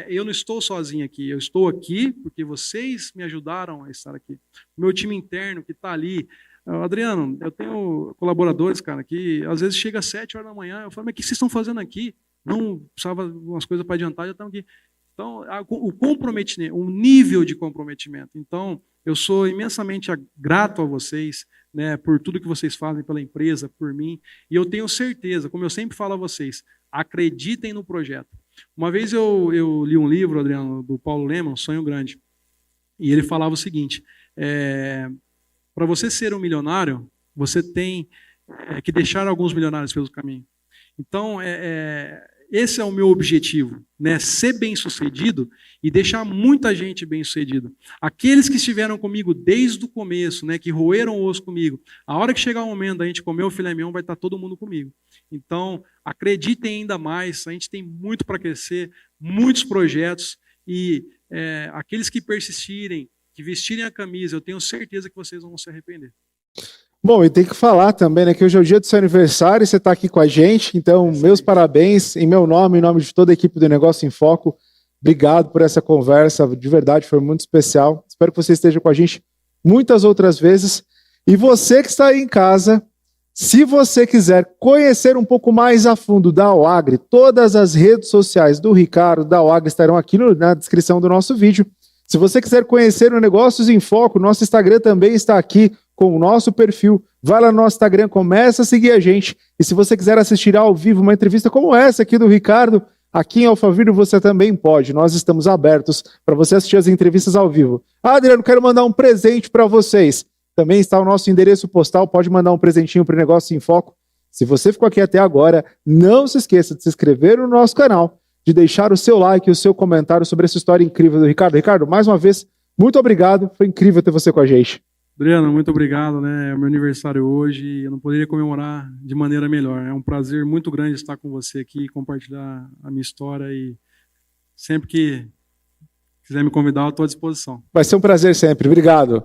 eu não estou sozinho aqui, eu estou aqui porque vocês me ajudaram a estar aqui. O meu time interno que está ali. Adriano, eu tenho colaboradores, cara, que às vezes chega às 7 horas da manhã, eu falo, mas o que vocês estão fazendo aqui? Não precisava umas coisas para adiantar, já estão aqui. Então, o comprometimento, o nível de comprometimento. Então, eu sou imensamente grato a vocês, né, por tudo que vocês fazem pela empresa, por mim, e eu tenho certeza, como eu sempre falo a vocês, acreditem no projeto. Uma vez eu li um livro, Adriano, do Paulo Lemann, Sonho Grande, e ele falava o seguinte, para você ser um milionário, você tem que deixar alguns milionários pelo caminho. Então, esse é o meu objetivo, né? Ser bem-sucedido e deixar muita gente bem-sucedida. Aqueles que estiveram comigo desde o começo, né, que roeram o osso comigo, a hora que chegar o momento da gente comer o filé mignon, vai estar todo mundo comigo. Então, acreditem ainda mais, a gente tem muito para crescer, muitos projetos, e aqueles que persistirem, que vestirem a camisa, eu tenho certeza que vocês não vão se arrepender. Bom, e tem que falar também, né, que hoje é o dia do seu aniversário e você está aqui com a gente, então meus parabéns em meu nome, em nome de toda a equipe do Negócio em Foco. Obrigado por essa conversa, de verdade foi muito especial. Espero que você esteja com a gente muitas outras vezes. E você que está aí em casa, se você quiser conhecer um pouco mais a fundo da OAGRE, todas as redes sociais do Ricardo, da OAGRE, estarão aqui na descrição do nosso vídeo. Se você quiser conhecer o Negócios em Foco, nosso Instagram também está aqui com o nosso perfil. Vai lá no nosso Instagram, começa a seguir a gente. E se você quiser assistir ao vivo uma entrevista como essa aqui do Ricardo, aqui em Alphaville você também pode. Nós estamos abertos para você assistir as entrevistas ao vivo. Adriano, quero mandar um presente para vocês. Também está o nosso endereço postal, pode mandar um presentinho para o Negócio em Foco. Se você ficou aqui até agora, não se esqueça de se inscrever no nosso canal, de deixar o seu like e o seu comentário sobre essa história incrível do Ricardo. Ricardo, mais uma vez, muito obrigado. Foi incrível ter você com a gente. Adriano, muito obrigado, né? É o meu aniversário hoje e eu não poderia comemorar de maneira melhor. É um prazer muito grande estar com você aqui, compartilhar a minha história e sempre que quiser me convidar, eu estou à disposição. Vai ser um prazer sempre. Obrigado.